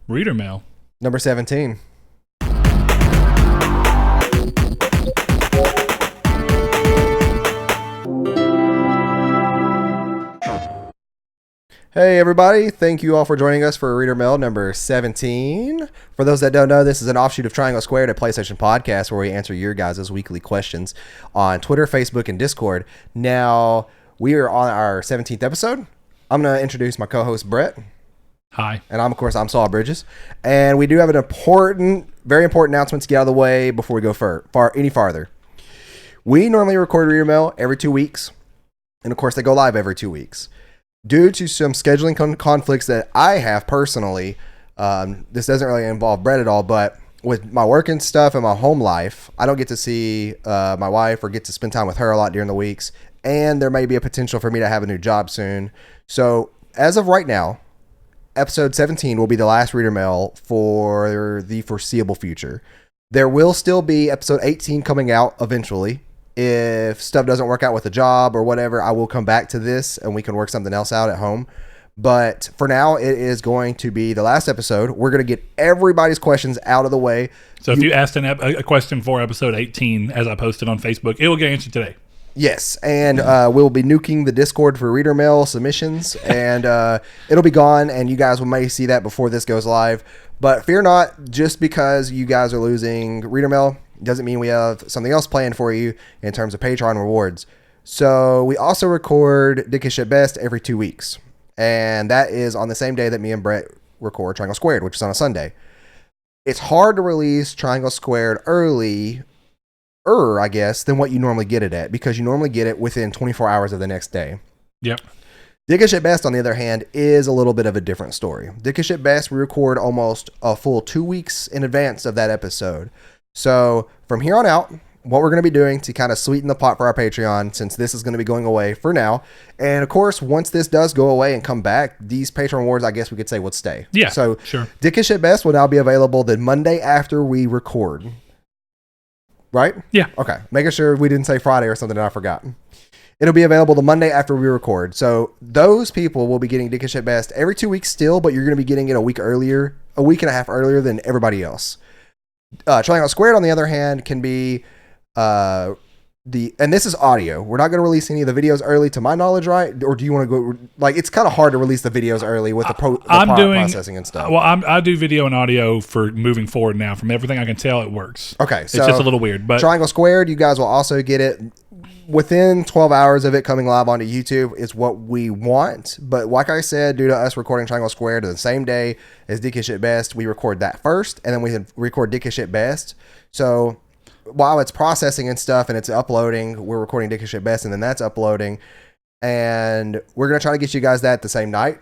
Reader Mail. Number 17. Hey everybody, thank you all for joining us for Reader Mail number 17. For those that don't know, this is an offshoot of Triangle Squared, a PlayStation podcast where we answer your guys' weekly questions on Twitter, Facebook, and Discord. Now, we are on our 17th episode. I'm going to introduce my co-host, Brett. Hi. And I'm Saul Bridges. And we do have an very important announcement to get out of the way before we go any farther. We normally record Reader Mail every 2 weeks. And of course, they go live every 2 weeks. Due to some scheduling conflicts that I have personally, this doesn't really involve Brett at all, but with my work and stuff and my home life, I don't get to see my wife or get to spend time with her a lot during the weeks. And there may be a potential for me to have a new job soon. So as of right now, episode 17 will be the last Reader Mail for the foreseeable future. There will still be episode 18 coming out eventually. If stuff doesn't work out with the job or whatever, I will come back to this and we can work something else out at home. But for now, it is going to be the last episode. We're going to get everybody's questions out of the way. So if you asked a question for episode 18, as I posted on Facebook, it will get answered today. Yes, and we'll be nuking the Discord for Reader Mail submissions, and it'll be gone, and you guys may see that before this goes live. But fear not, just because you guys are losing Reader Mail doesn't mean we have something else planned for you in terms of Patreon rewards. So we also record Dickish at Best every 2 weeks, and that is on the same day that me and Brett record Triangle Squared, which is on a Sunday. It's hard to release Triangle Squared early, I guess, than what you normally get it at, because you normally get it within 24 hours of the next day. Yep. Dickish at Best, on the other hand, is a little bit of a different story. Dickish at Best, we record almost a full 2 weeks in advance of that episode. So from here on out, what we're going to be doing to kind of sweeten the pot for our Patreon, since this is going to be going away for now, and of course, once this does go away and come back, these Patreon rewards, I guess we could say, would stay. Yeah, so sure. Dickish at Best will now be available the Monday after we record. Right? Yeah. Okay. Making sure we didn't say Friday or something that I forgot. It'll be available the Monday after we record. So those people will be getting Dickish at Best every 2 weeks still, but you're going to be getting it a week and a half earlier than everybody else. Triangle Squared, on the other hand, can be and this is audio. We're not going to release any of the videos early, to my knowledge, right? Or do you want to go? Like, it's kind of hard to release the videos early with the processing and stuff. Well, I do video and audio for moving forward now. From everything I can tell, it works. Okay, so it's just a little weird, but Triangle Squared, you guys will also get it within 12 hours of it coming live onto YouTube is what we want. But like I said, due to us recording Triangle Squared the same day as Dickish at Best, we record that first, and then we record Dickish at Best. So while it's processing and stuff and it's uploading, we're recording Dickish at Best, and then that's uploading. And we're going to try to get you guys that the same night.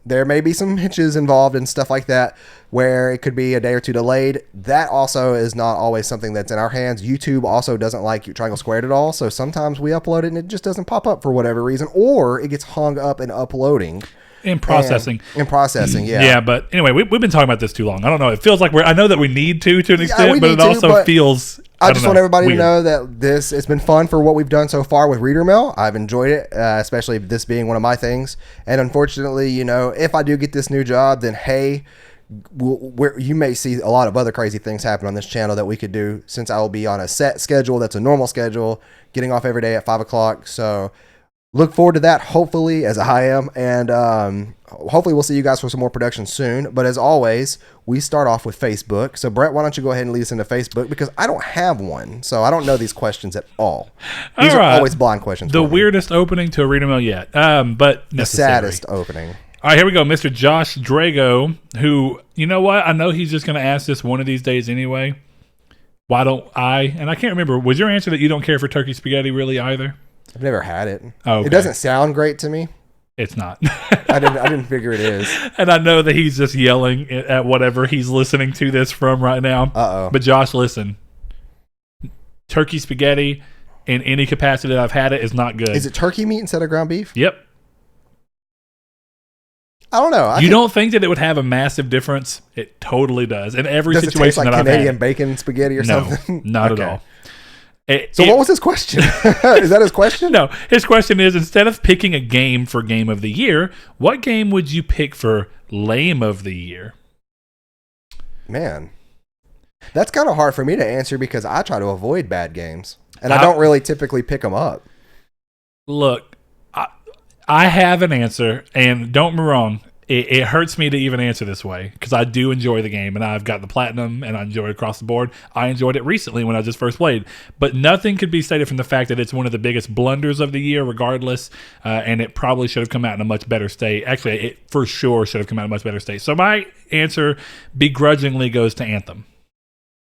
There may be some hitches involved and stuff like that where it could be a day or two delayed. That also is not always something that's in our hands. YouTube also doesn't like Triangle Squared at all. So sometimes we upload it and it just doesn't pop up for whatever reason, or it gets hung up in uploading. In processing, yeah. Yeah, but anyway, we've been talking about this too long. I don't know. It feels like I know that we need to an extent, but it also feels... I just want everybody weird. to know that it's been fun for what we've done so far with Reader Mail. I've enjoyed it, especially this being one of my things. And unfortunately, if I do get this new job, then hey, you may see a lot of other crazy things happen on this channel that we could do, since I will be on a set schedule that's a normal schedule, getting off every day at 5 o'clock. So look forward to that, hopefully, as I am. And hopefully we'll see you guys for some more production soon. But as always, we start off with Facebook. So Brett, why don't you go ahead and lead us into Facebook, because I don't have one, so I don't know these questions at all. These are always blind questions. The weirdest opening to a Reader Mail yet, but necessary. The saddest opening. All right, here we go. Mr. Josh Drago, who, you know what? I know he's just going to ask this one of these days anyway. Why don't I? And I can't remember. Was your answer that you don't care for turkey spaghetti really either? I've never had it. Oh, okay. It doesn't sound great to me. It's not. I didn't figure it is. And I know that he's just yelling at whatever he's listening to this from right now. Uh-oh. But Josh, listen. Turkey spaghetti in any capacity that I've had it is not good. Is it turkey meat instead of ground beef? Yep. I don't know. You don't think that it would have a massive difference? It totally does. In every situation situation like that I've had. Canadian bacon spaghetti or something? Not at all. What was his question? Is that his question? No. His question is, instead of picking a game for Game of the Year, what game would you pick for Lame of the Year? Man, that's kind of hard for me to answer because I try to avoid bad games. And I don't really typically pick them up. Look, I have an answer, and don't get me wrong, it hurts me to even answer this way because I do enjoy the game, and I've got the platinum, and I enjoy it across the board. I enjoyed it recently when I just first played, but nothing could be stated from the fact that it's one of the biggest blunders of the year, regardless, and it probably should have come out in a much better state. Actually, it for sure should have come out in a much better state. So my answer begrudgingly goes to Anthem.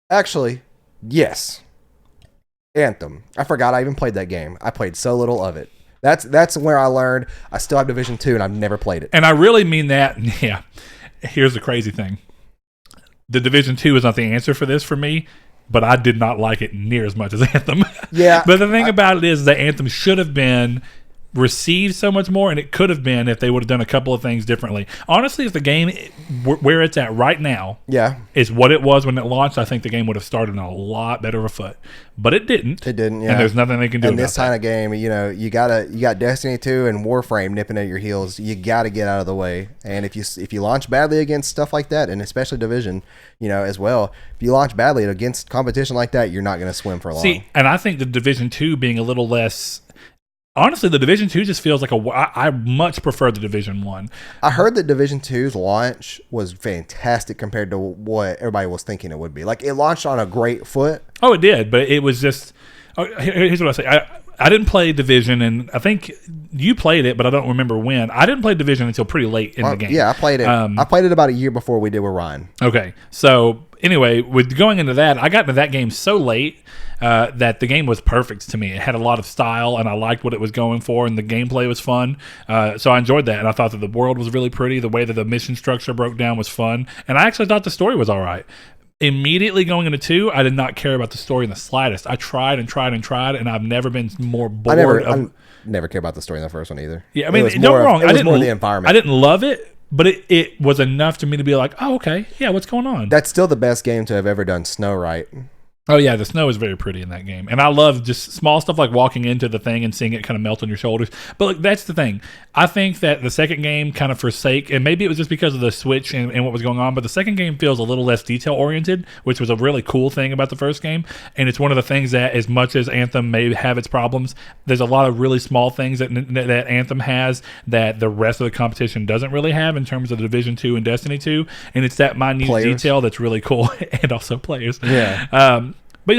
Actually, yes. Anthem. I forgot I even played that game. I played so little of it. That's where I learned. I still have Division 2 and I've never played it. And I really mean that. Yeah. Here's the crazy thing. The Division 2 is not the answer for this for me, but I did not like it near as much as Anthem. Yeah. But the thing about it is that Anthem should have been received so much more, and it could have been if they would have done a couple of things differently. Honestly, if the game where it's at right now is what it was when it launched, I think the game would have started on a lot better of a foot. But it didn't. It didn't, yeah. And there's nothing they can do and about this kind that. of game, you got Destiny 2 and Warframe nipping at your heels. You got to get out of the way. And if you launch badly against stuff like that, and especially Division, as well, if you launch badly against competition like that, you're not going to swim for long. See, and I think the Division 2 being a little less. Honestly, the Division 2 just feels like I much prefer the Division 1. I heard that Division 2's launch was fantastic compared to what everybody was thinking it would be. Like, it launched on a great foot. Oh, it did, but it was just... here's what I say. I didn't play Division, and I think you played it, but I don't remember when. I didn't play Division until pretty late in the game. Yeah, I played it. I played it about a year before we did with Ryan. Okay, so anyway, with going into that, I got into that game so late that the game was perfect to me. It had a lot of style, and I liked what it was going for, and the gameplay was fun. So I enjoyed that, and I thought that the world was really pretty. The way that the mission structure broke down was fun, and I actually thought the story was all right. Immediately going into 2, I did not care about the story in the slightest. I tried and tried and tried, and I've never been more bored. I never cared about the story in the first one either. Yeah, I mean, don't get me wrong. It was more the environment. I didn't love it, but it was enough to me to be like, oh, okay, yeah, what's going on? That's still the best game to have ever done snow right. Oh, yeah, the snow is very pretty in that game. And I love just small stuff like walking into the thing and seeing it kind of melt on your shoulders. But look, that's the thing. I think that the second game kind of forsake, and maybe it was just because of the Switch and what was going on, but the second game feels a little less detail-oriented, which was a really cool thing about the first game. And it's one of the things that, as much as Anthem may have its problems, there's a lot of really small things that Anthem has that the rest of the competition doesn't really have in terms of Division 2 and Destiny 2. And it's that minute detail that's really cool, and also players. Yeah. But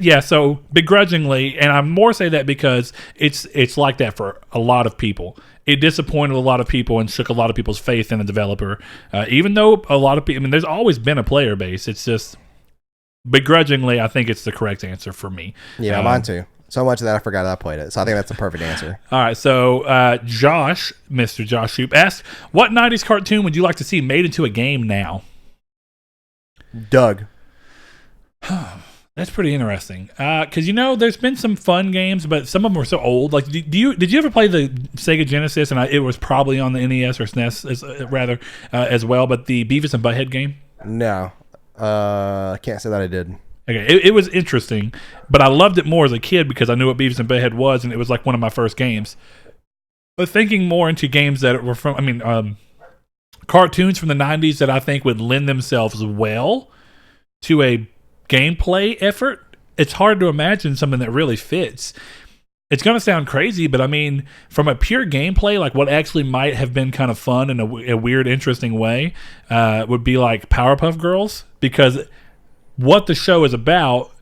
yeah, so begrudgingly, and I more say that because it's like that for a lot of people. It disappointed a lot of people and shook a lot of people's faith in the developer. Even though a lot of people, I mean, there's always been a player base. It's just begrudgingly, I think it's the correct answer for me. Yeah, mine too. So much that I forgot I played it. So I think that's the perfect answer. All right, so Mr. Josh Shoop asks, what 90s cartoon would you like to see made into a game now? Doug. That's pretty interesting. Because, there's been some fun games, but some of them are so old. Like, did you ever play the Sega Genesis? And it was probably on the NES or SNES as well, but the Beavis and Butthead game? No. I can't say that I did. Okay, it was interesting, but I loved it more as a kid because I knew what Beavis and Butthead was, and it was like one of my first games. But thinking more into games that were from, cartoons from the 90s that I think would lend themselves well to a gameplay effort, it's hard to imagine something that really fits. It's going to sound crazy, but I mean, from a pure gameplay, like what actually might have been kind of fun in a weird, interesting way would be like Powerpuff Girls, because what the show is about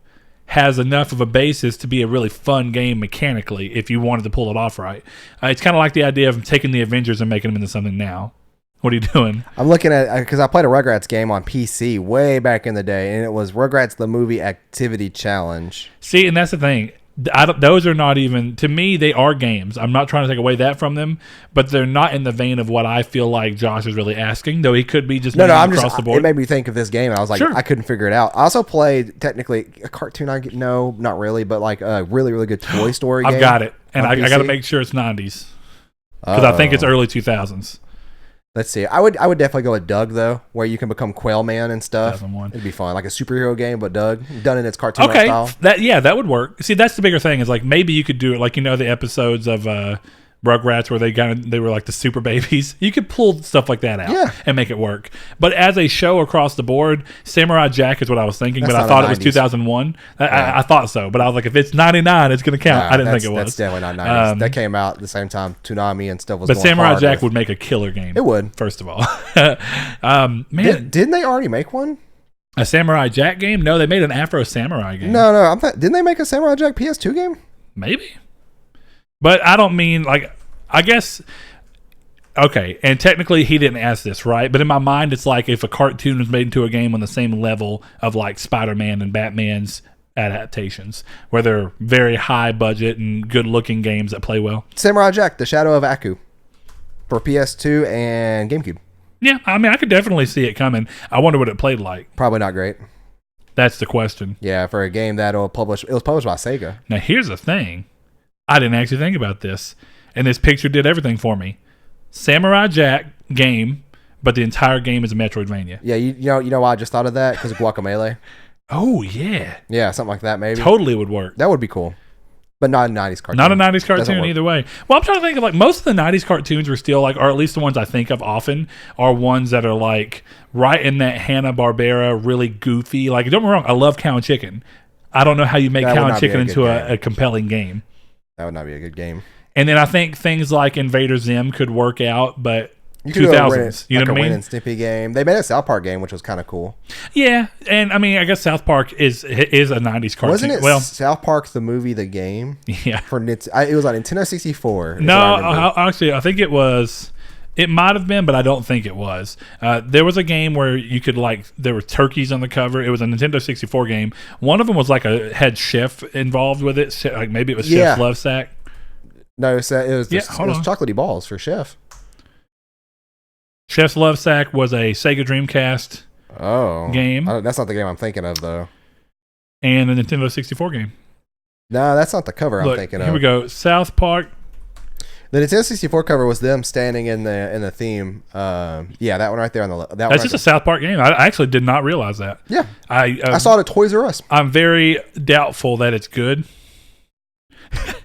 has enough of a basis to be a really fun game mechanically if you wanted to pull it off right. It's kind of like the idea of taking the Avengers and making them into something now. What are you doing? I'm looking at, because I played a Rugrats game on PC way back in the day, and it was Rugrats the Movie Activity Challenge. See, and that's the thing. Those are not even, to me, they are games. I'm not trying to take away that from them, but they're not in the vein of what I feel like Josh is really asking, though he could be just across the board. It made me think of this game, and I was like, sure. I couldn't figure it out. I also played, technically, a cartoon, no, not really, but like a really, really good Toy Story game. I've got it, and I got to make sure it's 90s, because I think it's early 2000s. Let's see. I would definitely go with Doug, though, where you can become Quail Man and stuff. 2001. It'd be fun. Like a superhero game, but Doug, done in its cartoon style. That would work. See, that's the bigger thing is like maybe you could do it like, the episodes of Rugrats, where they were like the super babies. You could pull stuff like that out and make it work. But as a show across the board, Samurai Jack is what I was thinking. But I thought it was 2001. I thought so, but I was like, if it's 99, it's going to count. I didn't think it was. That's definitely not 90s. That came out at the same time Toonami and stuff was. But Samurai Jack would make a killer game. It would, first of all. Man, didn't they already make one? A Samurai Jack game? No, they made an Afro Samurai game. No. Didn't they make a Samurai Jack PS2 game? Maybe. But I don't mean, like, I guess, okay, and technically he didn't ask this, right? But in my mind, it's like if a cartoon was made into a game on the same level of, like, Spider-Man and Batman's adaptations, where they're very high budget and good-looking games that play well. Samurai Jack, The Shadow of Aku for PS2 and GameCube. Yeah, I mean, I could definitely see it coming. I wonder what it played like. Probably not great. That's the question. Yeah, for a game that it was published by Sega. Now, here's the thing. I didn't actually think about this, and this picture did everything for me. Samurai Jack game, but the entire game is a Metroidvania. Yeah, you know why I just thought of that? Because of Guacamelee. Oh, yeah. Yeah, something like that, maybe. Totally would work. That would be cool. But not a 90s cartoon. Not a 90s cartoon either way. Well, I'm trying to think of, like, most of the 90s cartoons were still, like, or at least the ones I think of often, are ones that are, like, right in that Hanna-Barbera, really goofy. Like, don't get me wrong, I love Cow and Chicken. I don't know how you make Cow and Chicken into a compelling game. That would not be a good game. And then I think things like Invader Zim could work out, but... You could 2000s, you know what I mean? Ren and Stimpy game. They made a South Park game, which was kind of cool. Yeah, and I mean, I guess South Park is a 90s cartoon. Wasn't it South Park the movie, the game? Yeah. It was on Nintendo 64. No, actually, I think it was... It might have been, but I don't think it was. There was a game where you could, like, there were turkeys on the cover. It was a Nintendo 64 game. One of them was like had chef involved with it. Like maybe it was Chef's Love Sack. No, it was Chocolatey Balls for Chef. Chef's Love Sack was a Sega Dreamcast game. That's not the game I'm thinking of, though. And a Nintendo 64 game. No, that's not the cover I'm thinking of. Here we go. South Park. The Nintendo 64 cover was them standing in the theme. Yeah, that one right there on the left. That's just a South Park game. I actually did not realize that. Yeah. I saw it at Toys R Us. I'm very doubtful that it's good.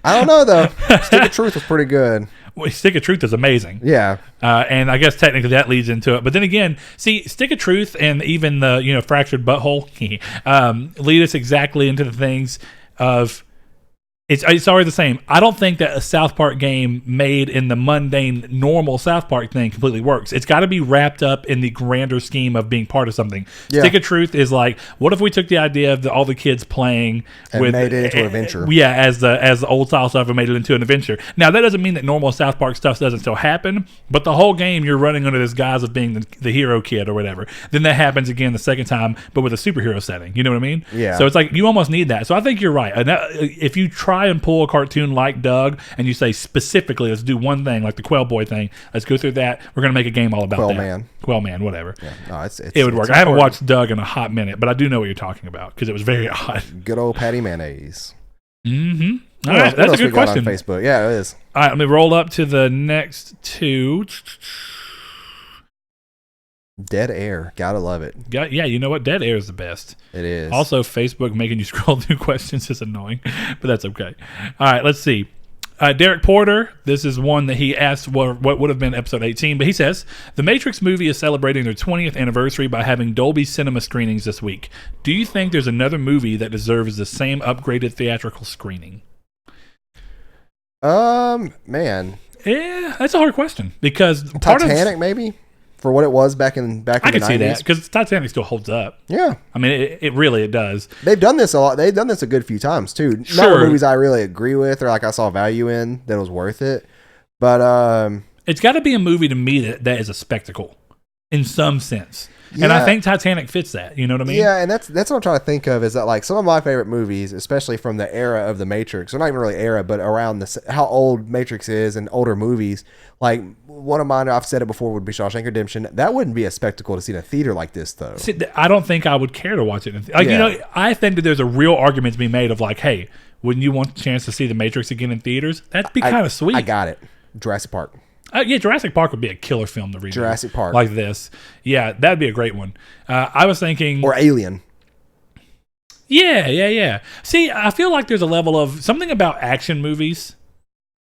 I don't know, though. Stick of Truth was pretty good. Well, Stick of Truth is amazing. Yeah. And I guess technically that leads into it. But then again, see, Stick of Truth and even the Fractured Butthole lead us exactly into the things of... It's already the same. I don't think that a South Park game made in the mundane, normal South Park thing completely works. It's got to be wrapped up in the grander scheme of being part of something. Yeah. Stick of Truth is like, what if we took the idea of all the kids playing and made it into an adventure? Yeah, as the old style stuff and made it into an adventure. Now that doesn't mean that normal South Park stuff doesn't still happen, but the whole game you're running under this guise of being the hero kid or whatever. Then that happens again the second time, but with a superhero setting. You know what I mean? Yeah. So it's like you almost need that. So I think you're right. If you try and pull a cartoon like Doug and you say specifically, let's do one thing like the Quail Boy thing, let's go through that, we're going to make a game all about Quail Man, whatever. Yeah. No, it would work. I haven't watched Doug in a hot minute, but I do know what you're talking about because it was very odd. Good old Patty Mayonnaise. Mm-hmm. All right, that's a good question. On Facebook. Yeah, it is. All right, let me roll up to the next two. Dead Air. Gotta love it. Yeah, you know what? Dead Air is the best. It is. Also, Facebook making you scroll through questions is annoying, but that's okay. All right, let's see. Derek Porter, this is one that he asked what would have been episode 18, but he says, The Matrix movie is celebrating their 20th anniversary by having Dolby Cinema screenings this week. Do you think there's another movie that deserves the same upgraded theatrical screening? Man. Yeah, that's a hard question because Titanic, maybe? For what it was back in the 90s. I can see that because Titanic still holds up. Yeah. I mean, it really does. They've done this a lot. They've done this a good few times, too. Sure. Not movies I really agree with or like I saw value in that was worth it. But it's got to be a movie to me that is a spectacle in some sense. Yeah. And I think Titanic fits that. You know what I mean? Yeah, and that's what I'm trying to think of is that like some of my favorite movies, especially from the era of the Matrix, or not even really era, but around how old Matrix is and older movies. Like one of mine, I've said it before, would be Shawshank Redemption. That wouldn't be a spectacle to see in a theater like this, though. See, I don't think I would care to watch it. I think that there's a real argument to be made of like, hey, wouldn't you want the chance to see the Matrix again in theaters? That'd be kind of sweet. I got it. Jurassic Park. Yeah, Jurassic Park would be a killer film to read. Jurassic Park. Like this. Yeah, that'd be a great one. I was thinking... Or Alien. Yeah. See, I feel like there's a level of... Something about action movies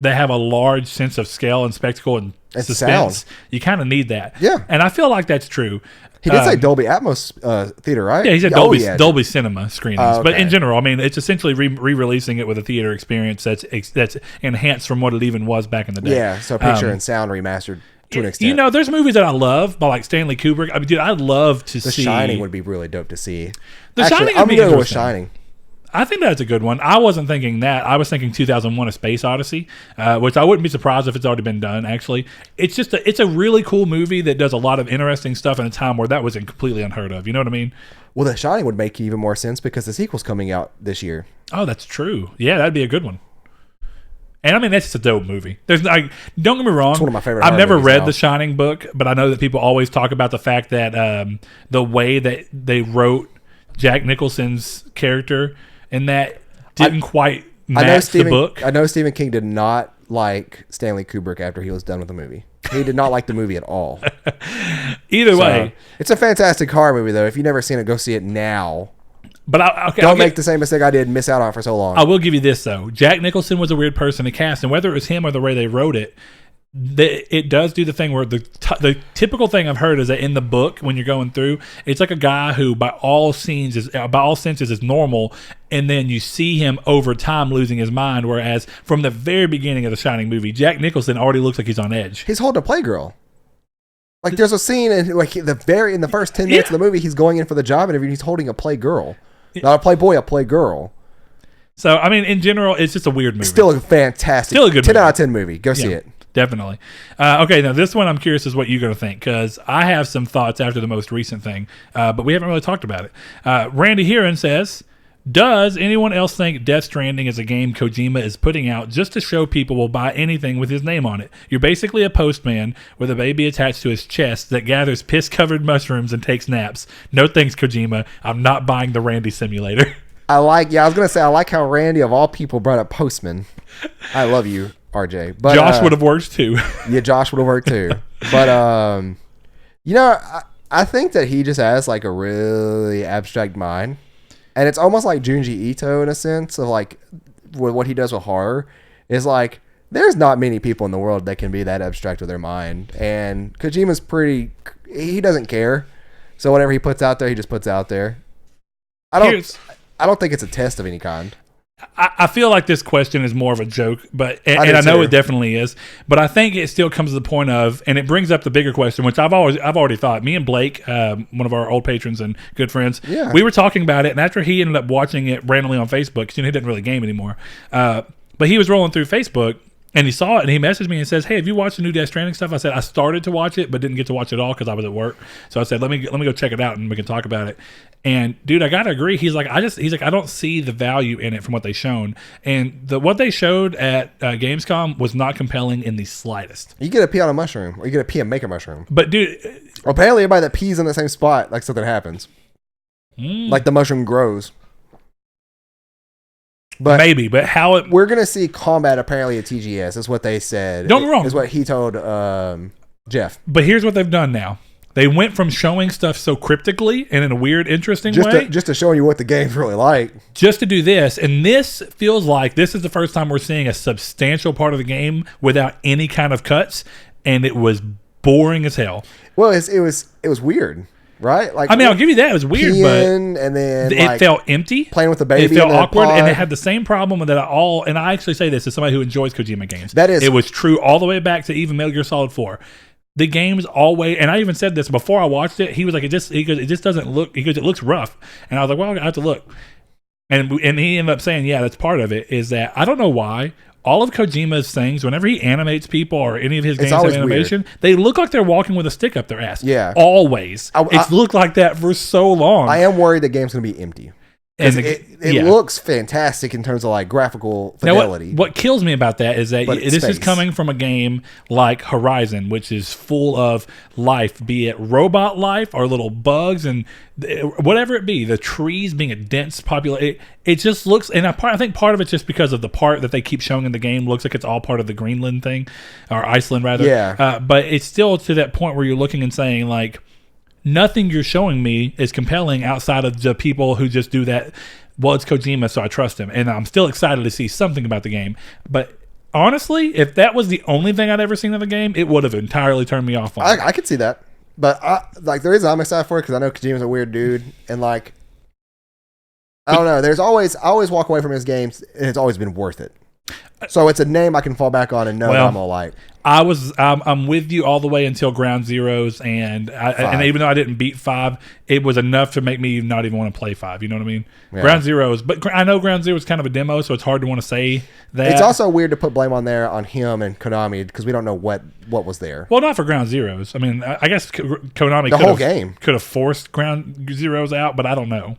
that have a large sense of scale and spectacle and suspense, you kind of need that. Yeah. And I feel like that's true. He did say Dolby Atmos theater, right? Yeah, he said Dolby Cinema screenings. Oh, okay. But in general, I mean, it's essentially re-releasing it with a theater experience that's enhanced from what it even was back in the day. Yeah, so picture and sound remastered to an extent. You know, there's movies that I love by like Stanley Kubrick. I mean, dude, I'd love to see. The Shining would be really dope to see. Shining would I'm be going to go with interesting. Shining. I think that's a good one. I wasn't thinking that. I was thinking 2001: A Space Odyssey, which I wouldn't be surprised if it's already been done. Actually, it's a really cool movie that does a lot of interesting stuff in a time where that was completely unheard of. You know what I mean? Well, The Shining would make even more sense because the sequel's coming out this year. Oh, that's true. Yeah, that'd be a good one. And I mean, that's just a dope movie. There's don't get me wrong. It's one of my favorite. I've never read now. The Shining book, but I know that people always talk about the fact that the way that they wrote Jack Nicholson's character and that didn't quite match the book. I know Stephen King did not like Stanley Kubrick after he was done with the movie. He did not like the movie at all. Either way, it's a fantastic horror movie, though. If you've never seen it, go see it now. But don't make the same mistake I did and miss out on it for so long. I will give you this, though. Jack Nicholson was a weird person to cast, and whether it was him or the way they wrote it, it does do the thing where the typical thing I've heard is that in the book, when you're going through, it's like a guy who by all senses is normal, and then you see him over time losing his mind, whereas from the very beginning of the Shining movie, Jack Nicholson already looks like he's on edge. He's holding a Playgirl. Like there's a scene in the first 10 minutes of the movie, he's going in for the job interview and he's holding a Playgirl. Not a Playboy, a Playgirl. So I mean, in general, it's just a weird movie. Still a fantastic, still a good 10 movie. out of 10 movie. Go see it. Definitely. Okay, now this one I'm curious is what you're going to think, because I have some thoughts after the most recent thing, but we haven't really talked about it. Randy Heron says, does anyone else think Death Stranding is a game Kojima is putting out just to show people will buy anything with his name on it? You're basically a postman with a baby attached to his chest that gathers piss-covered mushrooms and takes naps. No thanks, Kojima. I'm not buying the Randy simulator. I was going to say, I like how Randy, of all people, brought up Postman. I love you, RJ. But Josh would have worked too. Yeah, Josh would have worked too. But, you know, I think that he just has like a really abstract mind. And it's almost like Junji Ito in a sense of like what he does with horror is like, there's not many people in the world that can be that abstract with their mind. And Kojima's he doesn't care. So whatever he puts out there, he just puts out there. I don't think it's a test of any kind. I feel like this question is more of a joke, but and I know it definitely is. But I think it still comes to the point of, and it brings up the bigger question, which I've already thought. Me and Blake, one of our old patrons and good friends, we were talking about it, and after he ended up watching it randomly on Facebook, because he didn't really game anymore, but he was rolling through Facebook. And he saw it, and he messaged me and says, "Hey, have you watched the new Death Stranding stuff?" I said, "I started to watch it, but didn't get to watch it all because I was at work." So I said, "Let me go check it out, and we can talk about it." And dude, I gotta agree. He's like, I don't see the value in it from what they shown, and what they showed at Gamescom was not compelling in the slightest. You get a pee on a mushroom, or you get a pee and make a mushroom. But dude, apparently everybody that pees in the same spot, like something happens, like the mushroom grows. But maybe, but how we're gonna see combat apparently at TGS is what they said. Don't get me wrong, is what he told Jeff. But here's what they've done now. They went from showing stuff so cryptically and in a weird, interesting way, just to show you what the game's really like, just to do this. And this feels like this is the first time we're seeing a substantial part of the game without any kind of cuts, and it was boring as hell. Well, it was weird. Right? Like, I mean, I'll give you that. It was weird, but and then it felt empty. Playing with the baby. It felt awkward, and it had the same problem that and I actually say this as somebody who enjoys Kojima games. It was true all the way back to even Metal Gear Solid 4. The game's always, and I even said this before I watched it. He was like, it just doesn't look. He goes, it looks rough, and I was like, well, I have to look. And he ended up saying, yeah, that's part of it. Is that I don't know why. All of Kojima's things, whenever he animates people or any of his games of animation, they look like they're walking with a stick up their ass. Yeah. Always. It's looked like that for so long. I am worried the game's going to be empty. It looks fantastic in terms of like graphical fidelity. Now what kills me about that is that this is coming from a game like Horizon, which is full of life, be it robot life or little bugs and whatever it be, the trees being a dense population. It just looks, and I think part of it's just because of the part that they keep showing in the game looks like it's all part of the Greenland thing, or Iceland rather. Yeah. But it's still to that point where you're looking and saying like, nothing you're showing me is compelling outside of the people who just do that. Well, it's Kojima, so I trust him. And I'm still excited to see something about the game. But Honestly, if that was the only thing I'd ever seen in the game, it would have entirely turned me off on it. I could see that. But the reason I'm excited for it because I know Kojima's a weird dude, and like I don't know. I always walk away from his games, and it's always been worth it. So it's a name I can fall back on and know that I'm gonna like. I'm with you all the way until Ground Zeroes, and even though I didn't beat 5, it was enough to make me not even want to play 5. You know what I mean? Yeah. Ground Zeroes, but I know Ground Zero is kind of a demo, so it's hard to want to say that. It's also weird to put blame on him and Konami because we don't know what was there. Well, not for Ground Zeroes. I mean, I guess Konami the whole game could have forced Ground Zeroes out, but I don't know.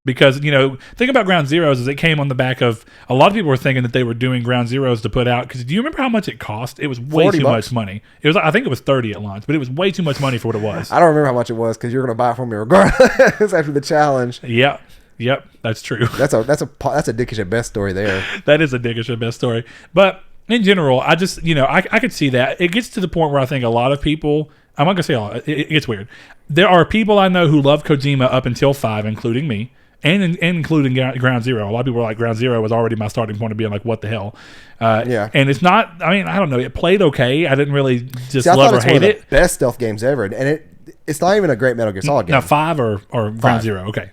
Because, think about Ground Zeroes is it came on the back of, a lot of people were thinking that they were doing Ground Zeroes to put out. Because do you remember how much it cost? It was way too much money. I think it was 30 at launch, but it was way too much money for what it was. I don't remember how much it was because you're going to buy it from me regardless after the challenge. Yep, that's true. That's a dickish at best story there. That is a dickish at best story. But in general, I just, I could see that. It gets to the point where I think a lot of people, I'm not going to say all, it gets weird. There are people I know who love Kojima up until 5, including me. And including Ground Zero. A lot of people were like, Ground Zero was already my starting point of being like, what the hell? Yeah. And it's not, I don't know. It played okay. I didn't really just love or hate it. The best stealth games ever. And it's not even a great Metal Gear Solid game. Now, 5 or Ground Zero? Okay.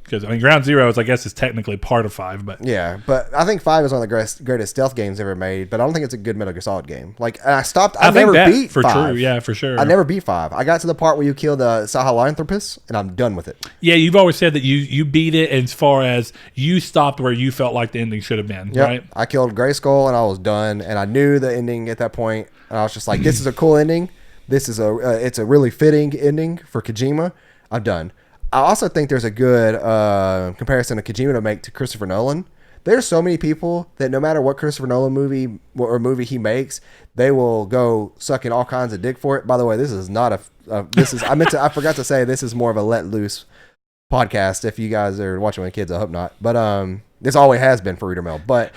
Because, Ground Zeroes, I guess, is technically part of 5. But yeah, but I think 5 is one of the greatest stealth games ever made, but I don't think it's a good Metal Gear Solid game. Like, I never beat 5. True, yeah, for sure. I never beat 5. I got to the part where you kill the Sahelanthropus, and I'm done with it. Yeah, you've always said that you beat it as far as you stopped where you felt like the ending should have been, right? I killed Gray Skull, and I was done, and I knew the ending at that point, and I was just like, this is a cool ending. This is it's a really fitting ending for Kojima. I'm done. I also think there's a good comparison of Kojima to make to Christopher Nolan. There's so many people that no matter what Christopher Nolan movie he makes, they will go sucking all kinds of dick for it. By the way, this is not I forgot to say this is more of a let loose podcast. If you guys are watching with kids, I hope not. But this always has been for Reader Mail. But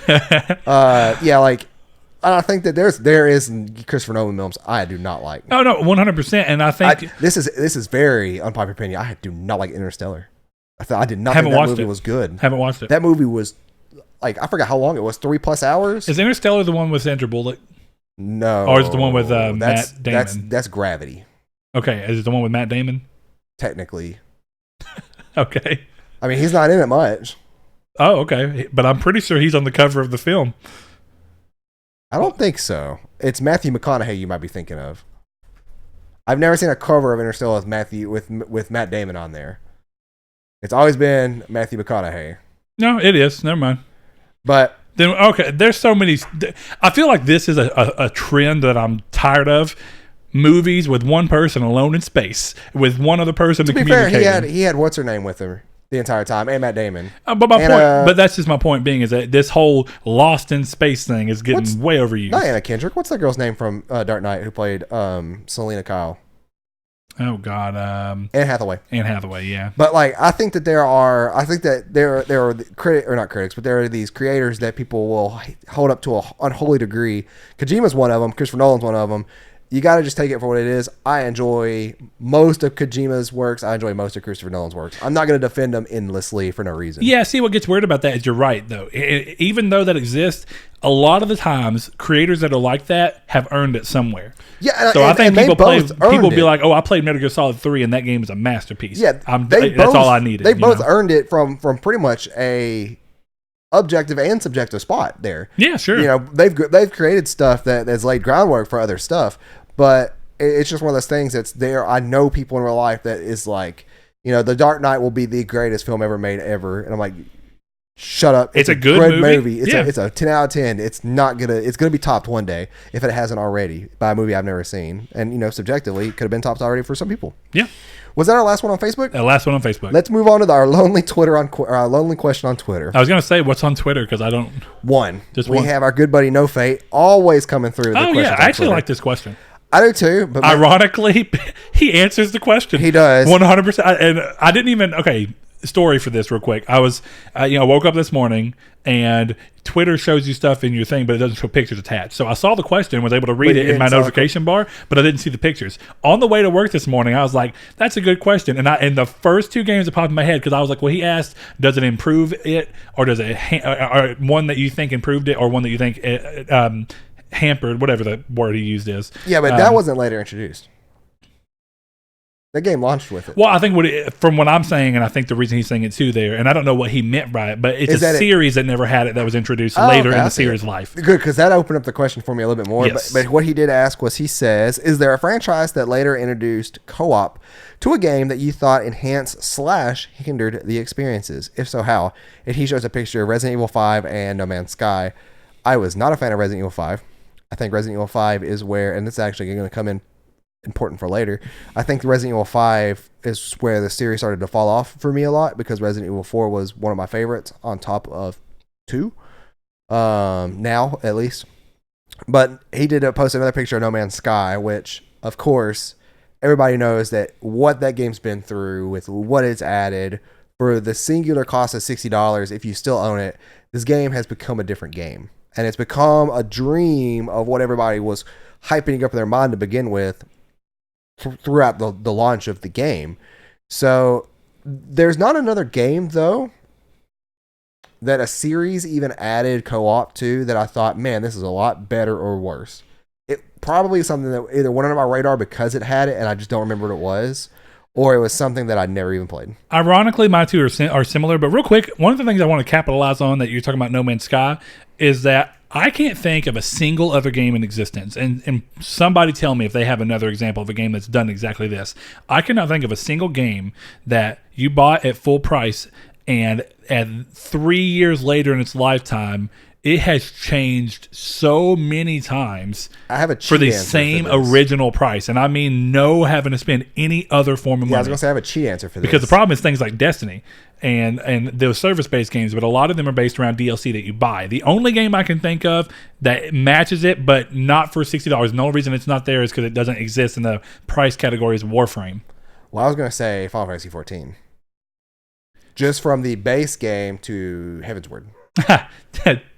I think that there is Christopher Nolan films I do not like. Oh no, 100%. And I think this is very unpopular opinion. I do not like Interstellar. I did not think that movie was good. Haven't watched it. That movie was like I forgot how long it was. 3+ hours. Is Interstellar the one with Sandra Bullock? No. Or is it the one with Matt Damon? That's Gravity. Okay, is it the one with Matt Damon? Technically. Okay. I mean, he's not in it much. Oh, okay. But I'm pretty sure he's on the cover of the film. I don't think so. It's Matthew McConaughey you might be thinking of. I've never seen a cover of Interstellar with Matt Damon on there. It's always been Matthew McConaughey. No, it is. Never mind. But then, okay, there's so many. I feel like this is a trend that I'm tired of. Movies with one person alone in space with one other person to communicate. To be fair, he had what's her name with her the entire time, and Matt Damon. But that's just my point being is that this whole Lost in Space thing is getting way overused. Not Anna Kendrick. What's that girl's name from Dark Knight who played Selena Kyle? Oh God, Anne Hathaway. Anne Hathaway, yeah. But like, I think that there are not critics, but there are these creators that people will hold up to an unholy degree. Kojima's one of them. Christopher Nolan's one of them. You got to just take it for what it is. I enjoy most of Kojima's works. I enjoy most of Christopher Nolan's works. I'm not going to defend them endlessly for no reason. Yeah, see, what gets weird about that is you're right, though. Even though that exists, a lot of the times, creators that are like that have earned it somewhere. Yeah, so I think people be like, "Oh, I played Metal Gear Solid 3, and that game is a masterpiece." Yeah, that's all I needed. They both earned it from pretty much a objective and subjective spot there. Yeah, sure. They've created stuff that's laid groundwork for other stuff. But it's just one of those things that's there. I know people in real life that is like, The Dark Knight will be the greatest film ever made ever. And I'm like, shut up. It's a good movie. It's a 10 out of 10. It's gonna be topped one day if it hasn't already by a movie I've never seen. And subjectively, it could have been topped already for some people. Yeah. Was that our last one on Facebook? The last one on Facebook. Let's move on to our lonely question on Twitter. I was gonna say what's on Twitter because I don't. We have our good buddy No Fate always coming through. Oh yeah, I actually like this question. I do too. But ironically, he answers the question. He does 100%. And I didn't even. Okay, story for this real quick. I was, woke up this morning and Twitter shows you stuff in your thing, but it doesn't show pictures attached. So I saw the question, was able to read it in my notification bar, but I didn't see the pictures. On the way to work this morning, I was like, that's a good question. And the first two games that popped in my head, because I was like, well, he asked, does it improve it, or does it, or one that you think improved it, or one that you think hampered, whatever the word he used is. Yeah, but that wasn't later introduced. The game launched with it. Well, I think from what I'm saying, and I think the reason he's saying it too there, and I don't know what he meant by it, but it's a series that never had it that was introduced later in the series' life. Good, because that opened up the question for me a little bit more. Yes. But what he did ask was, he says, is there a franchise that later introduced co-op to a game that you thought enhanced/hindered the experiences? If so, how? And he shows a picture of Resident Evil 5 and No Man's Sky. I was not a fan of Resident Evil 5. I think Resident Evil 5 is where, and this is actually going to come in important for later, I think Resident Evil 5 is where the series started to fall off for me a lot, because Resident Evil 4 was one of my favorites on top of 2, now at least. But he did post another picture of No Man's Sky, which of course everybody knows that what that game's been through with what it's added for the singular cost of $60. If you still own it, this game has become a different game, and it's become a dream of what everybody was hyping up in their mind to begin with throughout the launch of the game. So there's not another game, though, that a series even added co-op to that I thought, man, this is a lot better or worse. It probably is something that either went under my radar because it had it and I just don't remember what it was, or it was something that I'd never even played. Ironically, my two are similar, but real quick, one of the things I want to capitalize on that you're talking about No Man's Sky is that I can't think of a single other game in existence, and somebody tell me if they have another example of a game that's done exactly this. I cannot think of a single game that you bought at full price, and at 3 years later in its lifetime, it has changed so many times I have a for the same original price. And I mean, no having to spend any other form of money. I was going to say, I have a cheat answer for this. Because the problem is things like Destiny and those service-based games, but a lot of them are based around DLC that you buy. The only game I can think of that matches it, but not for $60, and the only reason it's not there is because it doesn't exist in the price category is Warframe. Well, I was going to say Final Fantasy 14. Just from the base game to Heavensward.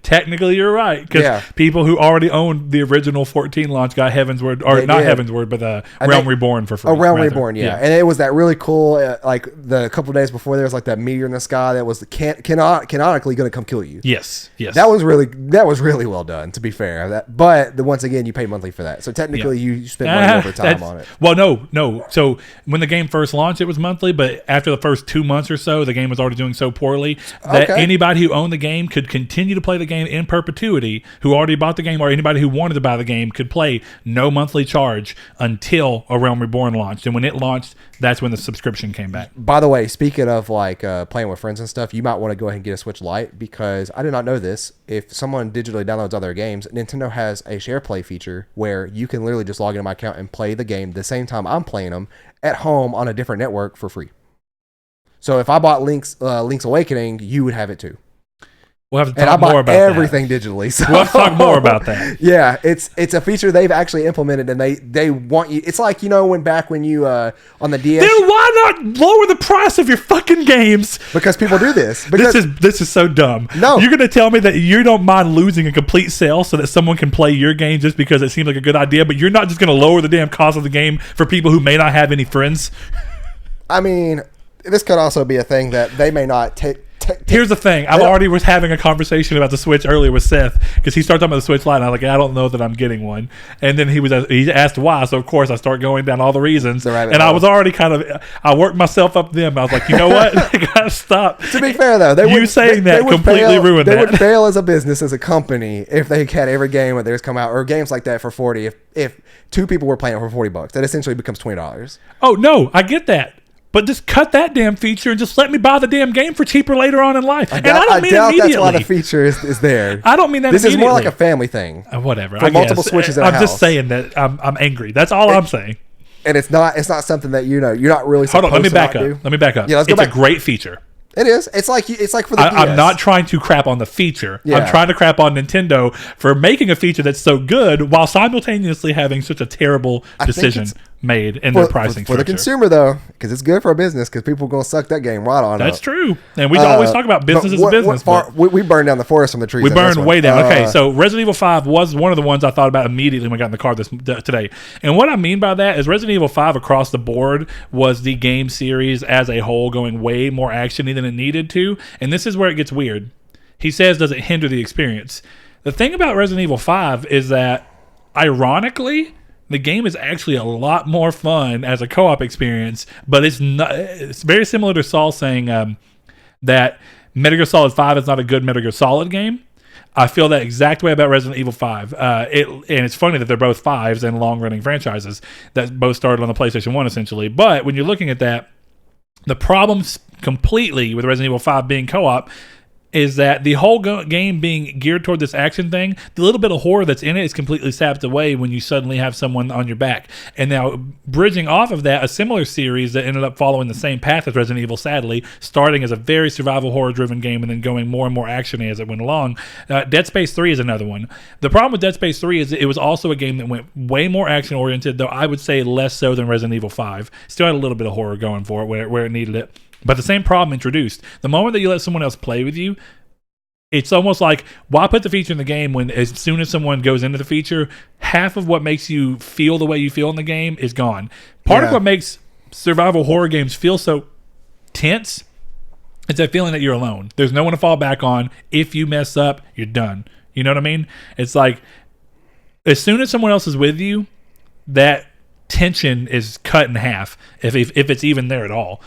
Technically, you're right, because people who already owned the original 14 launch got Heavensward, or not Heavensward, but the Realm Reborn for free. Realm Reborn, yeah. And it was that really cool, like the couple of days before there was like that meteor in the sky that was canonically going to come kill you. Yes. That was really well done, to be fair. But once again, you pay monthly for that, so technically you spent money over time on it. Well, no. So when the game first launched, it was monthly, but after the first 2 months or so, the game was already doing so poorly that anybody who owned the game could continue to play the game in perpetuity, who already bought the game, or anybody who wanted to buy the game could play no monthly charge until A Realm Reborn launched. And when it launched, that's when the subscription came back. By the way, speaking of like playing with friends and stuff, you might want to go ahead and get a Switch Lite, because I did not know this. If someone digitally downloads other games, Nintendo has a share play feature where you can literally just log into my account and play the game the same time I'm playing them at home on a different network for free. So if I bought Link's Awakening, you would have it too. We'll have to talk more about everything digitally. So. We'll have to talk more about that. Yeah, it's a feature they've actually implemented, and they want you. It's like, when you on the DS. Then why not lower the price of your fucking games? Because people do this. This is so dumb. No, you're gonna tell me that you don't mind losing a complete sale so that someone can play your game just because it seems like a good idea, but you're not just gonna lower the damn cost of the game for people who may not have any friends. I mean, this could also be a thing that they may not take. Here's the thing. I already was having a conversation about the Switch earlier with Seth, because he started talking about the Switch Lite, and I was like, I don't know that I'm getting one. And then he asked why, so of course I start going down all the reasons. I was already I worked myself up them. I was like, you know what? I gotta stop. To be fair though, that completely ruined that. They would fail as a business, as a company, if they had every game that theirs come out, or games like that for $40. If two people were playing it for $40, that essentially becomes $20. Oh no, I get that. But just cut that damn feature and just let me buy the damn game for cheaper later on in life. I doubt that's why the feature is there. I don't mean that. This is more like a family thing. Whatever. For multiple Switches in a house. I'm just saying that I'm angry. That's all I'm saying. And it's not something that you're not really. Hold on. Let me back up. Yeah, let's go back. It's a great feature. It is. It's like for the DS. I'm not trying to crap on the feature. Yeah. I'm trying to crap on Nintendo for making a feature that's so good while simultaneously having such a terrible decision made in their pricing for the consumer though, because it's good for a business, because people are going to suck that game right on. That's true, and we always talk about business as a business. We burned down the forest from the trees. We burned way down. Okay, so Resident Evil 5 was one of the ones I thought about immediately when I got in the car today. And what I mean by that is Resident Evil 5 across the board was the game series as a whole going way more actiony than it needed to, and this is where it gets weird. He says, does it hinder the experience? The thing about Resident Evil 5 is that, ironically, the game is actually a lot more fun as a co-op experience, but it's not. It's very similar to Saul saying that Metal Gear Solid 5 is not a good Metal Gear Solid game. I feel that exact way about Resident Evil 5. And it's funny that they're both 5s and long-running franchises that both started on the PlayStation 1, essentially. But when you're looking at that, the problems completely with Resident Evil 5 being co-op is that the whole game being geared toward this action thing, the little bit of horror that's in it is completely sapped away when you suddenly have someone on your back. And now, bridging off of that, a similar series that ended up following the same path as Resident Evil, sadly, starting as a very survival horror-driven game and then going more and more action as it went along. Dead Space 3 is another one. The problem with Dead Space 3 is it was also a game that went way more action-oriented, though I would say less so than Resident Evil 5. Still had a little bit of horror going for it where it needed it. But the same problem introduced. The moment that you let someone else play with you, it's almost like, why put the feature in the game when as soon as someone goes into the feature, half of what makes you feel the way you feel in the game is gone. Part of what makes survival horror games feel so tense is that feeling that you're alone. There's no one to fall back on. If you mess up, you're done. You know what I mean? It's like, as soon as someone else is with you, that tension is cut in half if it's even there at all.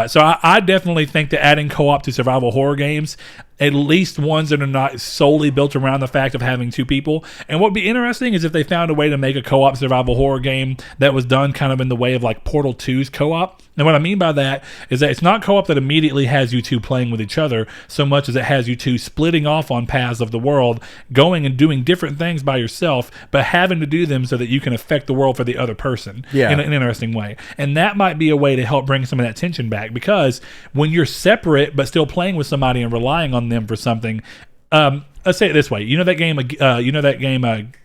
So I definitely think that adding co-op to survival horror games, at least ones that are not solely built around the fact of having two people. And what would be interesting is if they found a way to make a co-op survival horror game that was done kind of in the way of like Portal 2's co-op. And what I mean by that is that it's not co-op that immediately has you two playing with each other so much as it has you two splitting off on paths of the world, going and doing different things by yourself, but having to do them so that you can affect the world for the other person in an interesting way. And that might be a way to help bring some of that tension back, because when you're separate but still playing with somebody and relying on them for something, let's say it this way. You know that game,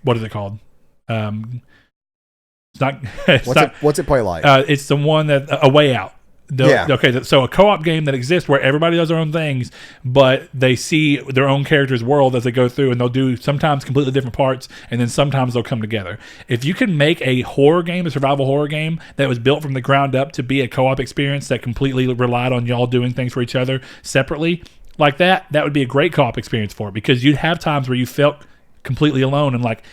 what is it called? What's it play like? It's the one that A Way Out. Okay, so a co-op game that exists where everybody does their own things, but they see their own character's world as they go through, and they'll do sometimes completely different parts, and then sometimes they'll come together. If you can make a horror game, a survival horror game that was built from the ground up to be a co-op experience that completely relied on y'all doing things for each other separately, like that would be a great co-op experience for it, because you'd have times where you felt completely alone and like,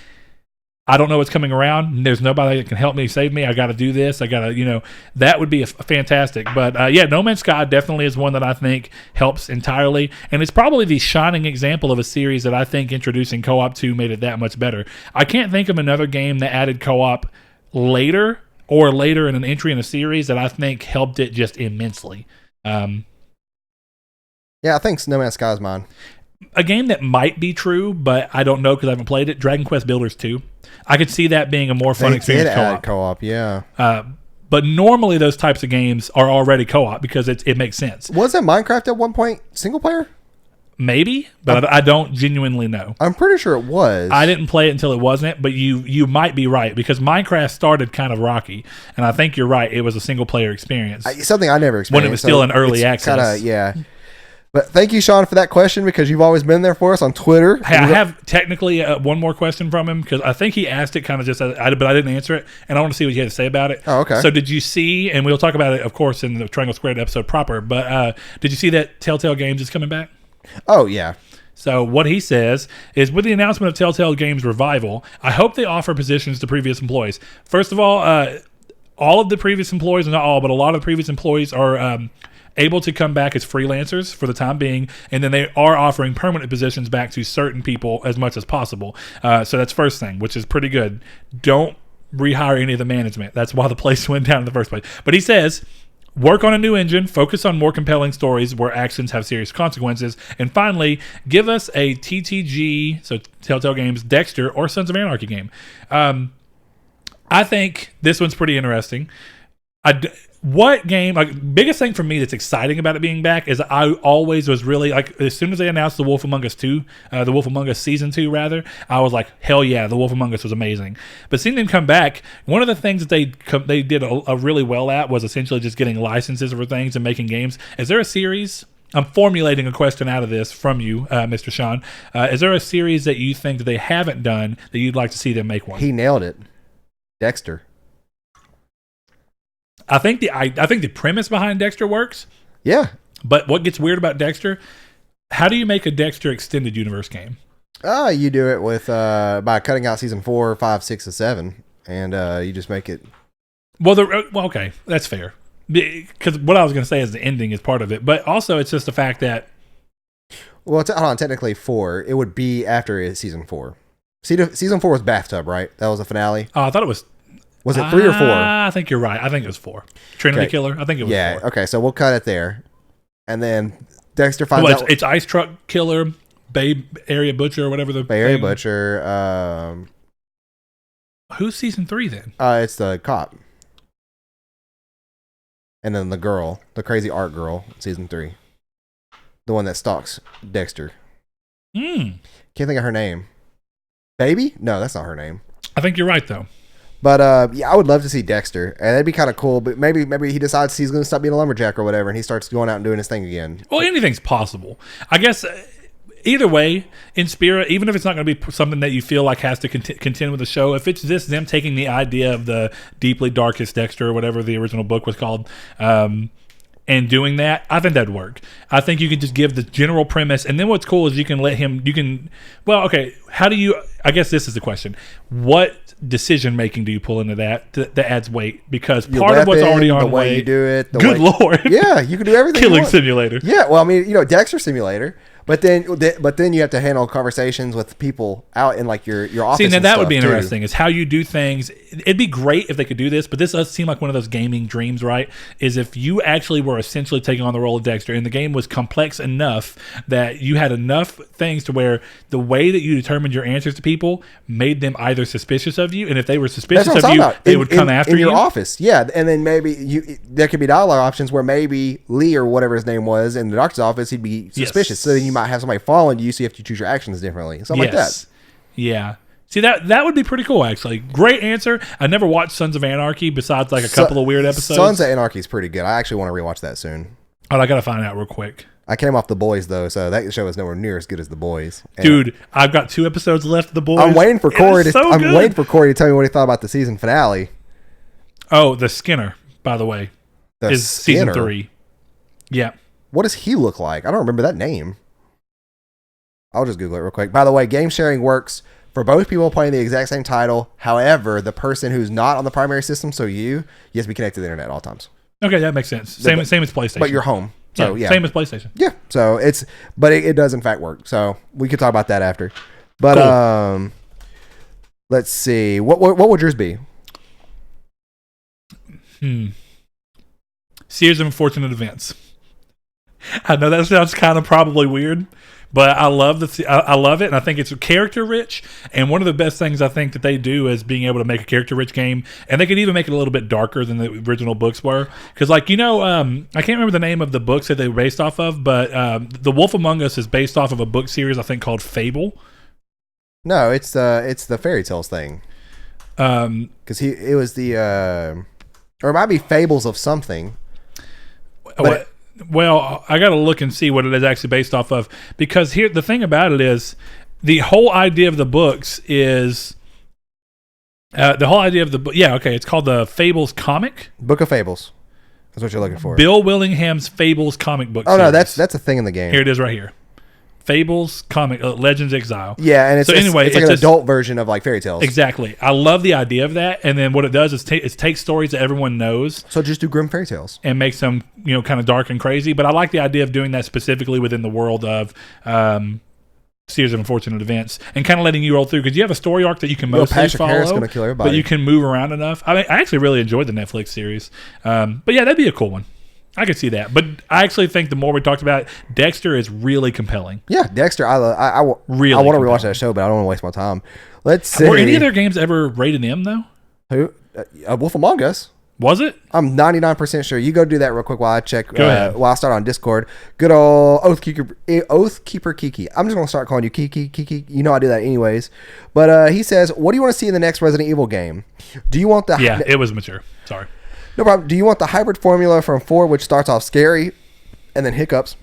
I don't know what's coming around. There's nobody that can help me, save me. I got to do this. I got to, that would be fantastic. But No Man's Sky definitely is one that I think helps entirely. And it's probably the shining example of a series that I think introducing co-op to made it that much better. I can't think of another game that added co-op later in an entry in a series that I think helped it just immensely. I think No Man's Sky is mine. A game that might be true, but I don't know because I haven't played it, Dragon Quest Builders 2. I could see that being a more fun experience co-op. But normally those types of games are already co-op because it makes sense. Wasn't Minecraft at one point single player? Maybe, but I don't genuinely know. I'm pretty sure it was. I didn't play it until it wasn't, but you might be right, because Minecraft started kind of rocky, and I think you're right. It was a single player experience. Something I never experienced. When it was still in early access. But thank you, Sean, for that question, because you've always been there for us on Twitter. Hey, I have technically one more question from him, because I think he asked it kind of just, but I didn't answer it, and I want to see what you had to say about it. Oh, okay. So did you see, and we'll talk about it, of course, in the Triangle Squared episode proper, but did you see that Telltale Games is coming back? Oh, yeah. So what he says is, with the announcement of Telltale Games revival, I hope they offer positions to previous employees. First of all of the previous employees, not all, but a lot of the previous employees are able to come back as freelancers for the time being, and then they are offering permanent positions back to certain people as much as possible. So that's first thing, which is pretty good. Don't rehire any of the management. That's why the place went down in the first place. But he says, work on a new engine, focus on more compelling stories where actions have serious consequences, and finally, give us a TTG, so Telltale Games, Dexter, or Sons of Anarchy game. I think this one's pretty interesting. what game, like, biggest thing for me that's exciting about it being back is I always was really, like, as soon as they announced The Wolf Among Us 2, The Wolf Among Us Season 2, rather, I was like, hell yeah, The Wolf Among Us was amazing. But seeing them come back, one of the things that they did a really well at was essentially just getting licenses for things and making games. Is there a series? I'm formulating a question out of this from you, Mr. Sean. Is there a series that you think that they haven't done that you'd like to see them make one? He nailed it. Dexter. I think the premise behind Dexter works. Yeah. But what gets weird about Dexter? How do you make a Dexter extended universe game? You do it with by cutting out season 4, 5, 6, and 7, and you just make it. Well, okay, that's fair. Because what I was going to say is the ending is part of it, but also it's just the fact that. Well, hold on, technically 4. It would be after season 4. Season 4 was Bathtub, right? That was the finale. Oh, I thought it was. Was it 3 or 4? I think you're right. I think it was 4. Trinity Killer. I think it was 4. Yeah. Okay, so we'll cut it there, and then Dexter finds out it's Ice Truck Killer, Bay Area Butcher, or whatever the Bay Area Butcher. Who's season 3 then? It's the cop, and then the girl, the crazy art girl, season 3, the one that stalks Dexter. Can't think of her name. Baby? No, that's not her name. I think you're right though. But yeah, I would love to see Dexter, and that'd be kind of cool. But maybe he decides he's going to stop being a lumberjack or whatever, and he starts going out and doing his thing again. Well, anything's possible, I guess. Either way, in spirit, even if it's not going to be something that you feel like has to contend with the show, if it's just them taking the idea of the deeply darkest Dexter or whatever the original book was called, and doing that, I think that'd work. I think you can just give the general premise, and then what's cool is you can let him. Well, okay. How do you? I guess this is the question. What decision making do you pull into that adds weight? Because part of what's already on the way you do it. Good Lord. Yeah, you can do everything. Killing simulator. Yeah, well, I mean, Dexter Simulator. But then you have to handle conversations with people out in like your office. See, now that would be too. interesting. Is how you do things. It'd be great if they could do this, but this does seem like one of those gaming dreams, right? Is if you actually were essentially taking on the role of Dexter, and the game was complex enough that you had enough things to where the way that you determined your answers to people made them either suspicious of you, and if they were suspicious of you, they would come after you in your office. Yeah, and then maybe there could be dialogue options where maybe Lee or whatever his name was in the doctor's office, he'd be suspicious. Yes. So then you might have somebody following you, so you have to choose your actions differently. Something like that. Yeah. See, that would be pretty cool, actually. Great answer. I never watched Sons of Anarchy besides like a couple of weird episodes. Sons of Anarchy is pretty good. I actually want to rewatch that soon. Oh, I got to find out real quick. I came off The Boys, though, so that show is nowhere near as good as The Boys. And dude, I've got 2 episodes left of The Boys. I'm waiting for Corey to tell me what he thought about the season finale. Oh, the Skinner, by the way, is season 3. Yeah. What does he look like? I don't remember that name. I'll just Google it real quick. By the way, game sharing works for both people playing the exact same title. However, the person who's not on the primary system, so you have to be connected to the internet at all times. Okay, that makes sense. Same as PlayStation. But you're home. So yeah. Same as PlayStation. Yeah. So it does in fact work. So we could talk about that after. But cool. Let's see. What would yours be? Series of Unfortunate Events. I know that sounds kind of probably weird, but I love it, and I think it's character rich. And one of the best things I think that they do is being able to make a character rich game, and they could even make it a little bit darker than the original books were. Because, I can't remember the name of the books that they were based off of, but The Wolf Among Us is based off of a book series I think called Fable. No, it's the fairy tales thing. Because it was the or it might be Fables of something. Well, I got to look and see what it is actually based off of, because here the thing about it is the whole idea of the books is it's called the Fables comic. Book of Fables. That's what you're looking for. Bill Willingham's Fables comic book. Oh no, that's a thing in the game. Here it is right here. Fables comic Legends Exile. Yeah, and it's like an adult version of like fairy tales. Exactly. I love the idea of that, and then what it does is take stories that everyone knows. So just do grim fairy tales and makes them kind of dark and crazy. But I like the idea of doing that specifically within the world of Series of Unfortunate Events, and kind of letting you roll through, because you have a story arc that you can mostly follow, gonna kill everybody. But you can move around enough. I actually really enjoyed the Netflix series, but yeah, that'd be a cool one. I could see that, but I actually think the more we talked about it, Dexter is really compelling. Yeah, Dexter. I want to rewatch that show, but I don't want to waste my time. Let's see. Were any of their games ever rated M though? Who? Wolf Among Us. Was it? I'm 99% sure. You go do that real quick while I check. Go ahead. While I start on Discord. Good old Oathkeeper Kiki. I'm just gonna start calling you Kiki. You know I do that anyways. But he says, "What do you want to see in the next Resident Evil game? Do you want the Yeah, it was mature. Sorry. No problem. Do you want the hybrid formula from 4, which starts off scary, and then hiccups,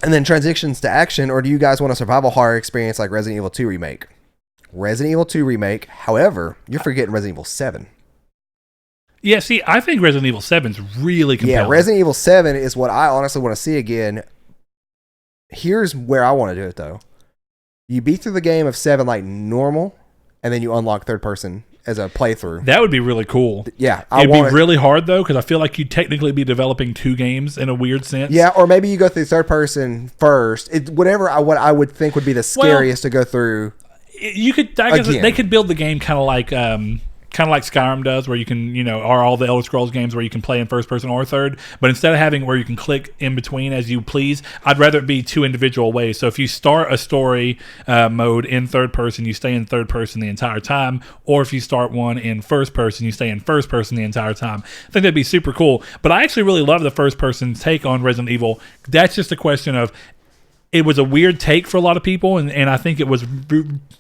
and then transitions to action, or do you guys want a survival horror experience like Resident Evil 2 remake? Resident Evil 2 remake. However, you're forgetting Resident Evil 7." Yeah, see, I think Resident Evil 7 is really compelling. Yeah, Resident Evil 7 is what I honestly want to see again. Here's where I want to do it, though. You beat through the game of 7 like normal, and then you unlock third person as a playthrough. That would be really cool. Yeah. It'd be really hard, though, because I feel like you'd technically be developing 2 games in a weird sense. Yeah, or maybe you go through third person first. What I would think would be the scariest to go through. You could, I guess, they could build the game kind of like Skyrim does, where you can, or all the Elder Scrolls games where you can play in first person or third. But instead of having where you can click in between as you please, I'd rather it be 2 individual ways. So if you start a story mode in third person, you stay in third person the entire time. Or if you start one in first person, you stay in first person the entire time. I think that'd be super cool. But I actually really love the first person take on Resident Evil. That's just a question of, it was a weird take for a lot of people, and I think it was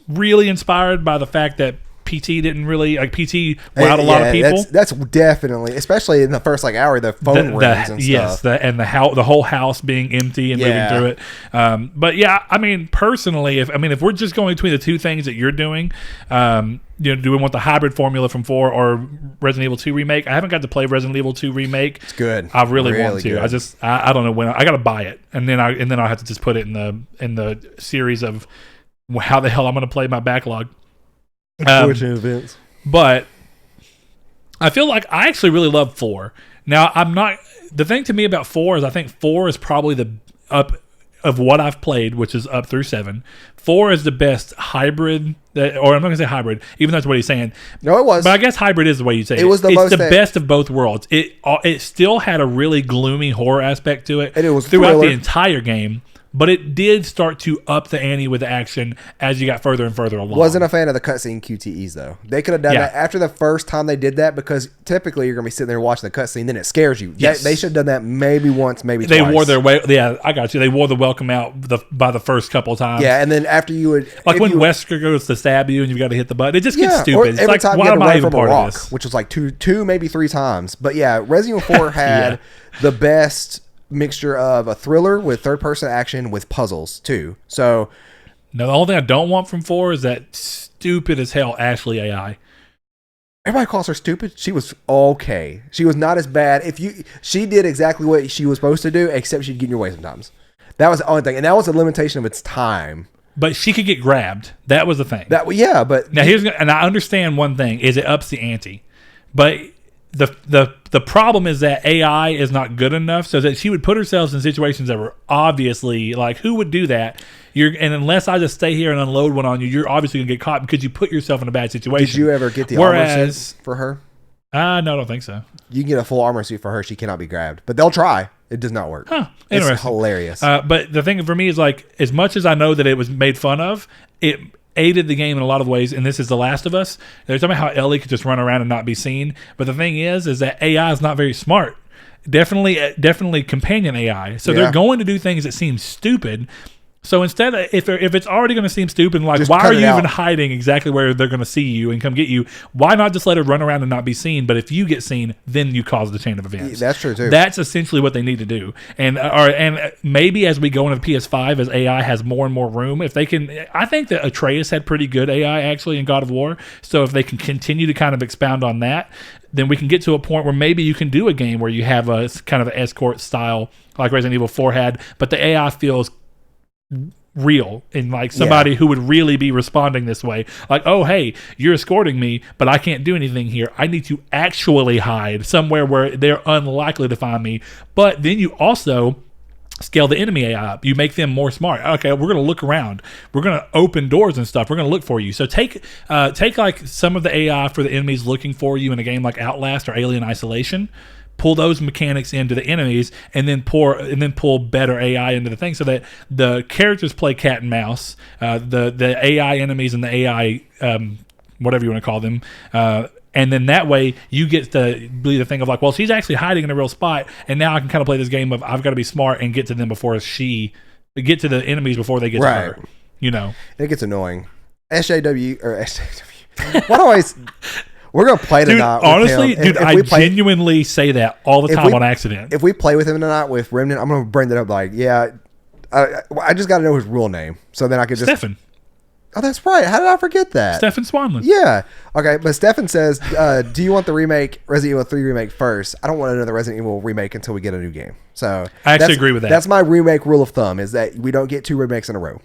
really inspired by the fact that PT didn't really PT wowed a lot of people. That's definitely, especially in the first hour, the phone rings and yes, stuff. And the whole house being empty and moving through it. But yeah, I mean, personally, if we're just going between the 2 things that you're doing, do we want the hybrid formula from 4 or Resident Evil 2 remake? I haven't got to play Resident Evil 2 remake. It's good. I really want to. Good. I don't know when I got to buy it, and then I'll have to just put it in the series of how the hell I'm going to play my backlog. Events. But I feel like I actually really love 4. Now, the thing to me about 4 is I think 4 is probably the up of what I've played, which is up through 7. 4 is the best hybrid, or I'm not going to say hybrid, even though that's what he's saying. No, it was. But I guess hybrid is the way you say it. Was it's the best of both worlds. It still had a really gloomy horror aspect to it, and it was throughout the entire game. But it did start to up the ante with the action as you got further and further along. Wasn't a fan of the cutscene QTEs, though. They could have done that after the first time they did that, because typically you're going to be sitting there watching the cutscene, then it scares you. Yes. They should have done that maybe once, maybe twice. They wore their way. Yeah, I got you. They wore the welcome out by the first couple of times. Yeah, and then after you would... Like when Wesker goes to stab you and you've got to hit the button. It just gets stupid. It's like, why am I even part of this? Which was like two, maybe 3 times. But yeah, Resident Evil 4 had the best mixture of a thriller with third-person action with puzzles too. So, no, the only thing I don't want from 4 is that stupid as hell Ashley AI. Everybody calls her stupid. She was okay. She was not as bad. She did exactly what she was supposed to do, except she'd get in your way sometimes. That was the only thing, and that was a limitation of its time. But she could get grabbed. That was the thing. But now and I understand one thing is it ups the ante, but the problem is that AI is not good enough, so that she would put herself in situations that were obviously like, who would do that? And unless I just stay here and unload one on you, you're obviously gonna get caught because you put yourself in a bad situation. Did you ever get the armor suit for her? No, I don't think so. You can get a full armor suit for her. She cannot be grabbed, but they'll try. It does not work. Huh? Interesting. It's hilarious. But the thing for me is, like, as much as I know that it was made fun of, it aided the game in a lot of ways, and this is The Last of Us. They're talking about how Ellie could just run around and not be seen, but the thing is that AI is not very smart. Definitely companion AI. So they're going to do things that seem stupid. So instead, if it's already going to seem stupid, like, just why are you even hiding exactly where they're going to see you and come get you? Why not just let her run around and not be seen? But if you get seen, then you cause the chain of events. That's true too. That's essentially what they need to do. And maybe as we go into the PS5, as AI has more and more room, if they can, I think that Atreus had pretty good AI actually in God of War. So if they can continue to kind of expound on that, then we can get to a point where maybe you can do a game where you have a kind of an escort style like Resident Evil 4 had, but the AI feels real and like somebody who would really be responding this way, like, oh hey, you're escorting me, but I can't do anything here. I need to actually hide somewhere where they're unlikely to find me. But then you also scale the enemy AI up. You make them more smart. Okay, we're going to look around. We're going to open doors and stuff. We're going to look for you. So take like some of the AI for the enemies looking for you in a game like Outlast or Alien Isolation. Pull those mechanics into the enemies, and then pull better AI into the thing, so that the characters play cat and mouse. The AI enemies and the AI whatever you want to call them And then that way you get to believe the thing of like, well, she's actually hiding in a real spot, and now I can kind of play this game of I've got to be smart and get to them before get to the enemies before they get to her. You know, it gets annoying. SJW. What always? We're gonna play tonight. Honestly, dude, I genuinely say that all the time on accident. If we play with him tonight with Remnant, I'm gonna bring that up. Like, yeah, I just got to know his real name, so then I could just. Stefan. Oh, that's right. How did I forget that? Stefan Swanland. Yeah. Okay, but Stefan says, "Do you want the remake, Resident Evil 3 remake first? I don't want another Resident Evil remake until we get a new game." So I actually agree with that. That's my remake rule of thumb: is that we don't get 2 remakes in a row.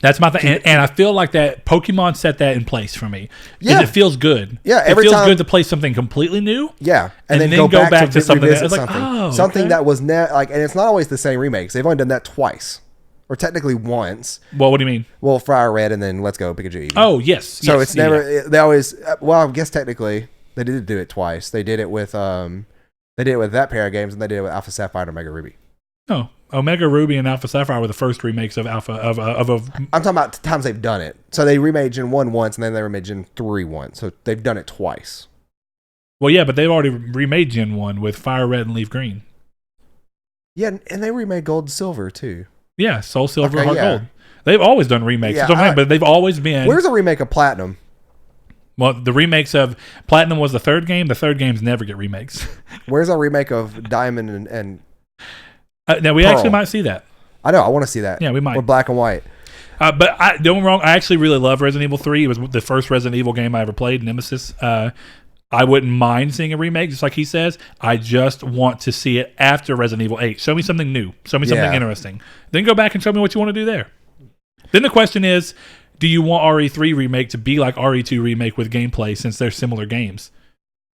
That's my thing, and I feel like that Pokemon set that in place for me. Yeah, it feels good. Yeah, it feels good to play something completely new. Yeah, and then go back to something that's like, something that was like, and it's not always the same remakes. They've only done that twice, or technically once. Well, what do you mean? Well, Fire Red, and then Let's Go Pikachu Eevee. Oh yes. So it's never. They always. Well, I guess technically they did do it twice. They did it with that pair of games, and they did it with Alpha Sapphire and Omega Ruby. Oh, Omega Ruby and Alpha Sapphire were the first remakes of Alpha of. I'm talking about times they've done it. So they remade Gen 1 once, and then they remade Gen 3 once. So they've done it twice. Well, yeah, but they've already remade Gen 1 with Fire Red and Leaf Green. Yeah, and they remade Gold and Silver too. Yeah, Soul Silver, Heart Gold. They've always done remakes. Yeah, but they've always been. Where's a remake of Platinum? Well, the remakes of Platinum was the third game. The third games never get remakes. Where's a remake of Diamond and now we Pearl? actually might see that. I know. I want to see that. Yeah, we might. Or Black and White. But don't get me wrong. I actually really love Resident Evil 3. It was the first Resident Evil game I ever played, Nemesis. I wouldn't mind seeing a remake, just like he says. I just want to see it after Resident Evil 8. Show me something new. Show me something interesting. Then go back and show me what you want to do there. Then the question is, do you want RE3 remake to be like RE2 remake with gameplay since they're similar games?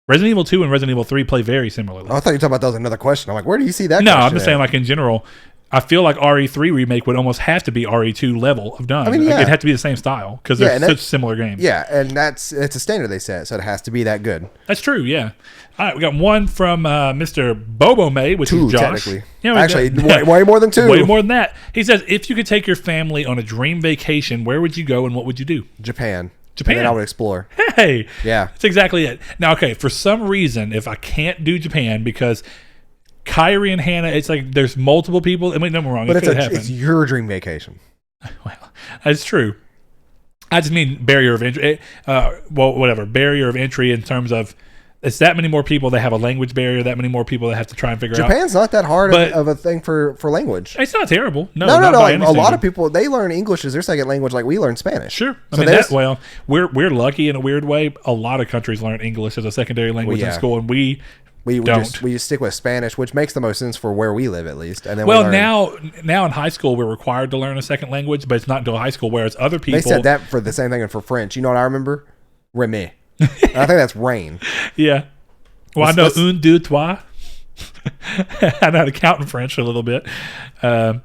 Resident Evil 2 and Resident Evil 3 play very similarly. Oh, I thought you were talking about that was another question. I'm like, where do you see that? No, I'm just saying, like in general, I feel like RE3 remake would almost have to be RE2 level of done. I mean, yeah. Like, it'd have to be the same style because they're such similar games. Yeah, and it's a standard they set, so it has to be that good. That's true. Yeah. All right, we got one from Mr. Bobo May, which is Josh. Technically. Yeah, actually, way more than 2. Way more than that. He says, if you could take your family on a dream vacation, where would you go and what would you do? Japan. And then I would explore. Hey. Yeah. That's exactly it. Now, okay, for some reason, if I can't do Japan because Kyrie and Hannah, it's like there's multiple people. I mean, no, I'm wrong. But it's your dream vacation. Well, that's true. I just mean barrier of entry. Whatever. Barrier of entry in terms of it's that many more people that have a language barrier, that many more people that have to try and figure out. Japan's not that hard of a thing for language. It's not terrible. No. Like, a lot of people, they learn English as their second language like we learn Spanish. Sure. I mean, we're lucky in a weird way. A lot of countries learn English as a secondary language in school, and we don't. We just stick with Spanish, which makes the most sense for where we live, at least. And then now in high school, we're required to learn a second language, but it's not until high school, whereas other people... They said that for the same thing and for French. You know what I remember? Remake. I think that's rain. Yeah. Well, I know un, deux, trois. I know how to count in French a little bit. But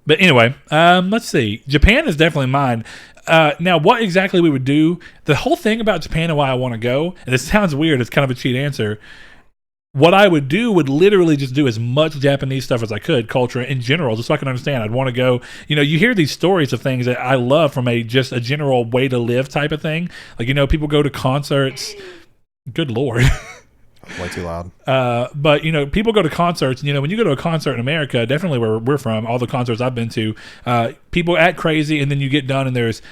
anyway, let's see. Japan is definitely mine. Now, what exactly we would do, the whole thing about Japan and why I want to go, and this sounds weird, it's kind of a cheat answer. What I would do would literally just do as much Japanese stuff as I could, culture in general, just so I can understand. I'd want to go, you hear these stories of things that I love from just a general way to live type of thing. Like, people go to concerts. Good Lord. Way too loud. But, people go to concerts, and, when you go to a concert in America, definitely where we're from, all the concerts I've been to, people act crazy, and then you get done, and there's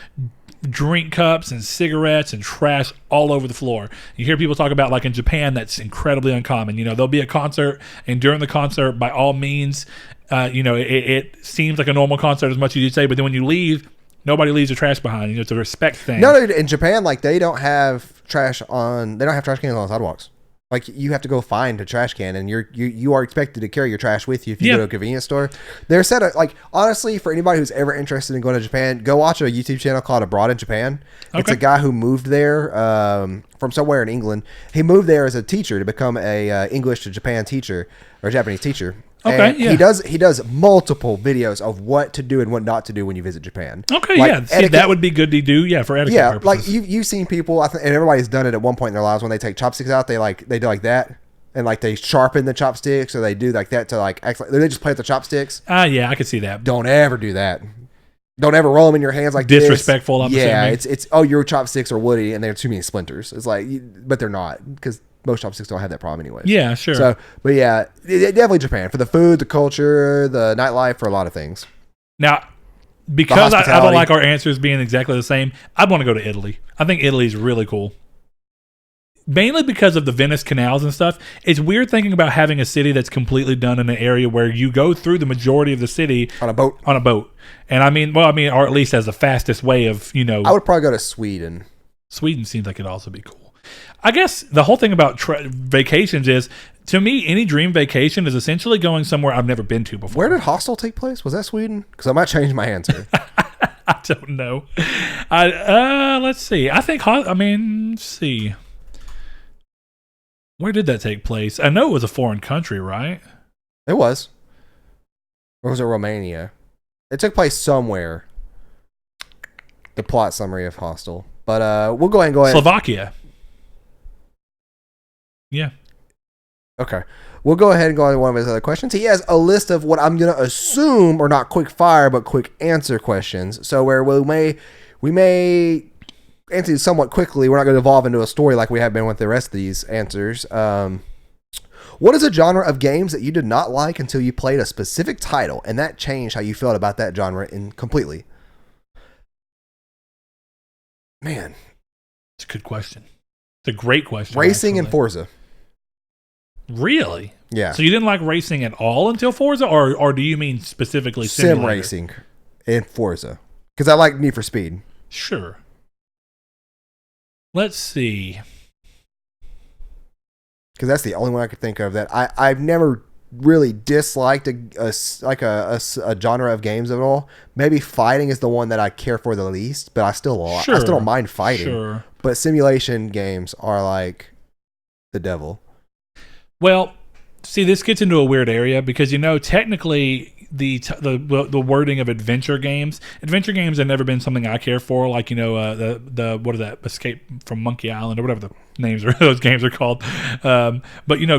drink cups and cigarettes and trash all over the floor. You hear people talk about, like in Japan, that's incredibly uncommon. There'll be a concert, and during the concert, by all means, it seems like a normal concert as much as you'd say, but then when you leave, nobody leaves their trash behind. It's a respect thing. No, in Japan, like they don't have trash cans on the sidewalks. Like you have to go find a trash can, and you are expected to carry your trash with you if you go to a convenience store. They're set up like, honestly, for anybody who's ever interested in going to Japan, go watch a YouTube channel called Abroad in Japan. Okay. It's a guy who moved there from somewhere in England. He moved there as a teacher to become a English to Japan teacher or Japanese teacher. Okay, and he does multiple videos of what to do and what not to do when you visit Japan. Okay, like, See, that would be good to do. Yeah, for etiquette purposes. Like you've seen people, and everybody's done it at one point in their lives when they take chopsticks out. They do like that, and like they sharpen the chopsticks, or they do like that to like act like they just play with the chopsticks. Yeah, I could see that. Don't ever do that. Don't ever roll them in your hands like disrespectful. I'm assuming. it's oh, your chopsticks are woody and they're too many splinters. It's like, but they're not, because most chopsticks don't have that problem anyways. Yeah, sure. So, but yeah, definitely Japan for the food, the culture, the nightlife, for a lot of things. Now, because I don't like our answers being exactly the same, I'd want to go to Italy. I think Italy's really cool. Mainly because of the Venice canals and stuff. It's weird thinking about having a city that's completely done in an area where you go through the majority of the city on a boat. And or at least as the fastest way of, I would probably go to Sweden. Sweden seems like it'd also be cool. I guess the whole thing about vacations is, to me, any dream vacation is essentially going somewhere I've never been to before. Where did Hostel take place? Was that Sweden? Because I might change my answer. I don't know. Let's see. Let's see. Where did that take place? I know it was a foreign country, right? It was. Or was it Romania? It took place somewhere. The plot summary of Hostel. But we'll go ahead and Slovakia. Yeah. Okay. We'll go ahead and go on to one of his other questions. He has a list of what I'm going to assume are not quick fire, but quick answer questions. So where we may answer these somewhat quickly. We're not going to evolve into a story like we have been with the rest of these answers. What is a genre of games that you did not like until you played a specific title, and that changed how you felt about that genre completely? Man. It's a good question. It's a great question. Racing and Forza. Really? Yeah. So you didn't like racing at all until Forza, or do you mean specifically sim racing and Forza? Because I like Need for Speed. Sure. Let's see. Because that's the only one I could think of that I've never really disliked a genre of games at all. Maybe fighting is the one that I care for the least, but I still don't mind fighting. Sure. But simulation games are like the devil. Well, see, this gets into a weird area because technically the wording of adventure games have never been something I care for. Like the what is that, Escape from Monkey Island or whatever the names of those games are called. But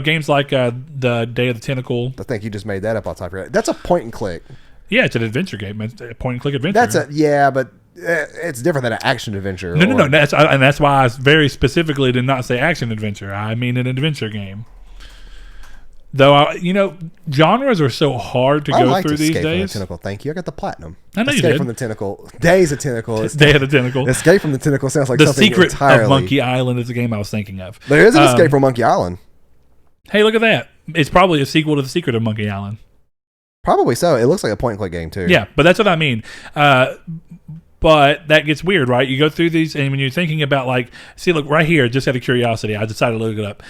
games like the Day of the Tentacle. I think you just made that up. I'll type it. That's a point and click. Yeah, it's an adventure game. It's a point and click adventure. But it's different than an action adventure. No. That's why I very specifically did not say action adventure. I mean an adventure game. Though, genres are so hard to go through these days. From the Tentacle. Thank you. I got the platinum. I know Escape you did. From the Tentacle. Days of Tentacle. Day of the Tentacle. Escape from the Tentacle sounds like the something Secret entirely. of Monkey Island is the game I was thinking of. There is an Escape from Monkey Island. Hey, look at that. It's probably a sequel to The Secret of Monkey Island. Probably so. It looks like a point and click game, too. Yeah, but that's what I mean. But that gets weird, right? You go through these, and when you're thinking about look, right here, just out of curiosity, I decided to look it up.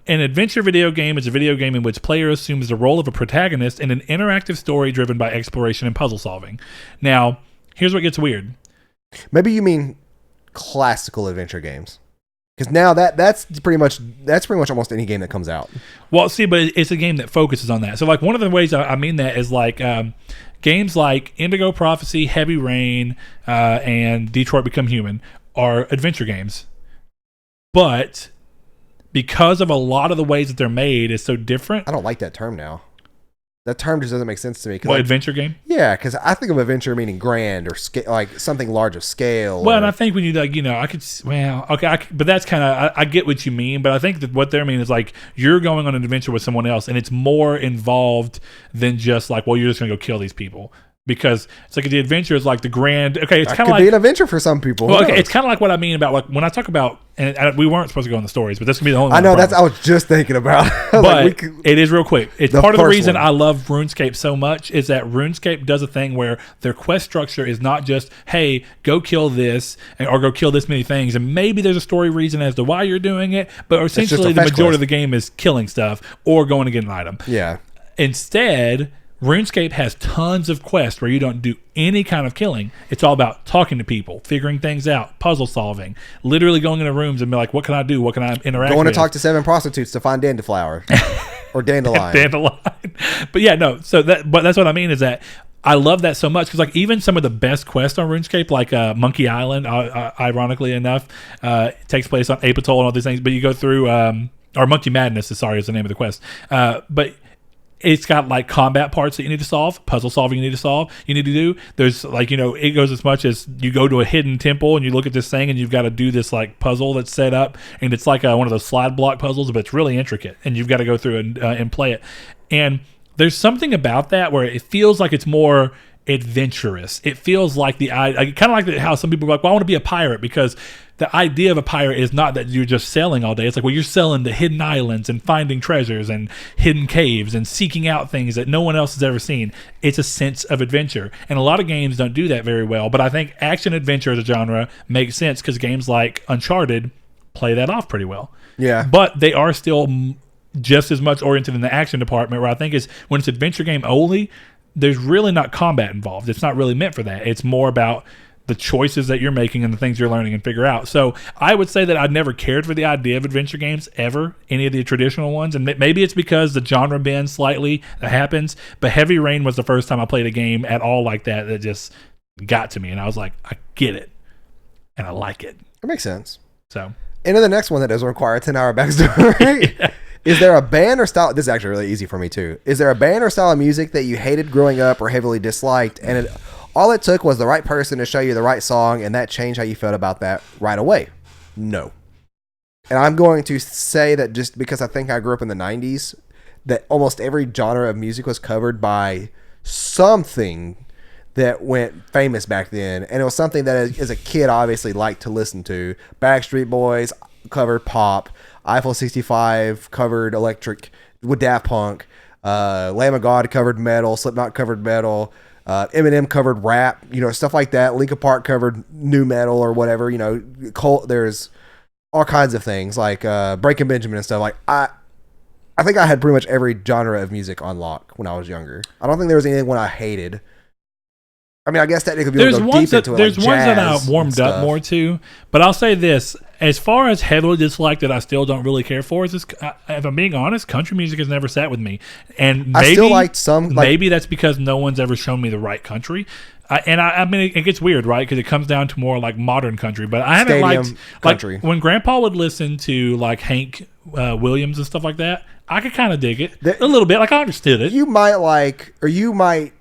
An adventure video game is a video game in which player assumes the role of a protagonist in an interactive story driven by exploration and puzzle solving. Now, here's what gets weird. Maybe you mean classical adventure games. Because now that's pretty much almost any game that comes out. Well, see, but it's a game that focuses on that. So, one of the ways I mean that is games like Indigo Prophecy, Heavy Rain, and Detroit Become Human are adventure games. But because of a lot of the ways that they're made is so different. I don't like that term now. That term just doesn't make sense to me. What, adventure game? Yeah, because I think of adventure meaning grand or like something large of scale. Well, and I think when you but that's kind of, I get what you mean, but I think that what they're meaning is you're going on an adventure with someone else, and it's more involved than just you're just going to go kill these people. Because it's the adventure is the grand. Okay, it's kind of be an adventure for some people. Well, okay, it's kind of like what I mean about when I talk about, and we weren't supposed to go on the stories, but this can be the only one. I know I was just thinking about. But it is real quick. It's part of the reason I love RuneScape so much is that RuneScape does a thing where their quest structure is not just, hey, go kill this or go kill this many things, and maybe there's a story reason as to why you're doing it, but essentially the majority of the game is killing stuff or going to get an item. Yeah. Instead, RuneScape has tons of quests where you don't do any kind of killing. It's all about talking to people, figuring things out, puzzle solving, literally going into rooms and be like, what can I do? What can I interact with? Going to talk to 7 prostitutes to find dandelion or dandelion. Dandelion. But yeah, no. But that's what I mean is that I love that so much because even some of the best quests on RuneScape, like Monkey Island, ironically enough, takes place on Apatow and all these things. But you go through, or Monkey Madness, is the name of the quest. But it's got like combat parts that you need to solve, puzzle solving you need to do. There's like, it goes as much as you go to a hidden temple and you look at this thing and you've got to do this like puzzle that's set up, and it's like one of those slide block puzzles, but it's really intricate and you've got to go through and play it. And there's something about that where it feels like it's more adventurous. It feels like kind of like how some people are like, well, I want to be a pirate, because the idea of a pirate is not that you're just sailing all day. It's like, well, you're selling the hidden islands and finding treasures and hidden caves and seeking out things that no one else has ever seen. It's a sense of adventure. And a lot of games don't do that very well, but I think action adventure as a genre makes sense because games like Uncharted play that off pretty well. Yeah. But they are still just as much oriented in the action department, where I think is when it's adventure game only, there's really not combat involved. It's not really meant for that. It's more about the choices that you're making and the things you're learning and figure out. So I would say that I've never cared for the idea of adventure games ever, any of the traditional ones. And maybe it's because the genre bends slightly, that happens. But Heavy Rain was the first time I played a game at all like that just got to me. And I was like, I get it. And I like it. It makes sense. So into the next one that doesn't require a 10-hour backstory. Yeah. Is there a band or style? This is actually really easy for me too. Is there a band or style of music that you hated growing up or heavily disliked, and all it took was the right person to show you the right song, and that changed how you felt about that right away? No. And I'm going to say that just because I think I grew up in the 90s, that almost every genre of music was covered by something that went famous back then, and it was something that as a kid I obviously liked to listen to. Backstreet Boys covered pop. Eiffel 65 covered electric with Daft Punk. Lamb of God covered metal. Slipknot covered metal. Eminem covered rap. Stuff like that. Linkin Park covered new metal or whatever. There's all kinds of things like Breaking Benjamin and stuff. Like I think I had pretty much every genre of music on lock when I was younger. I don't think there was anyone I hated. I mean, I guess technically there's ones that I warmed up more to, but I'll say this: as far as heavily disliked that I still don't really care for, is this, if I'm being honest, country music has never sat with me, and maybe, I still liked some. Maybe that's because no one's ever shown me the right country. I mean, it gets weird, right? Because it comes down to more like modern country. But I haven't liked country. Like when Grandpa would listen to like Hank Williams and stuff like that. I could kind of dig it a little bit. Like I understood it. You might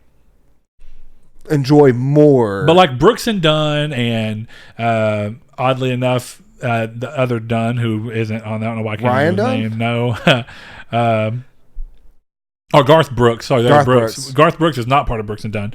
enjoy more, but like Brooks and Dunn, and oddly enough, the other Dunn who isn't on that. I don't know why I can't remember his name. No. Or Garth Brooks. Sorry, Garth Brooks. Garth Brooks is not part of Brooks and Dunn,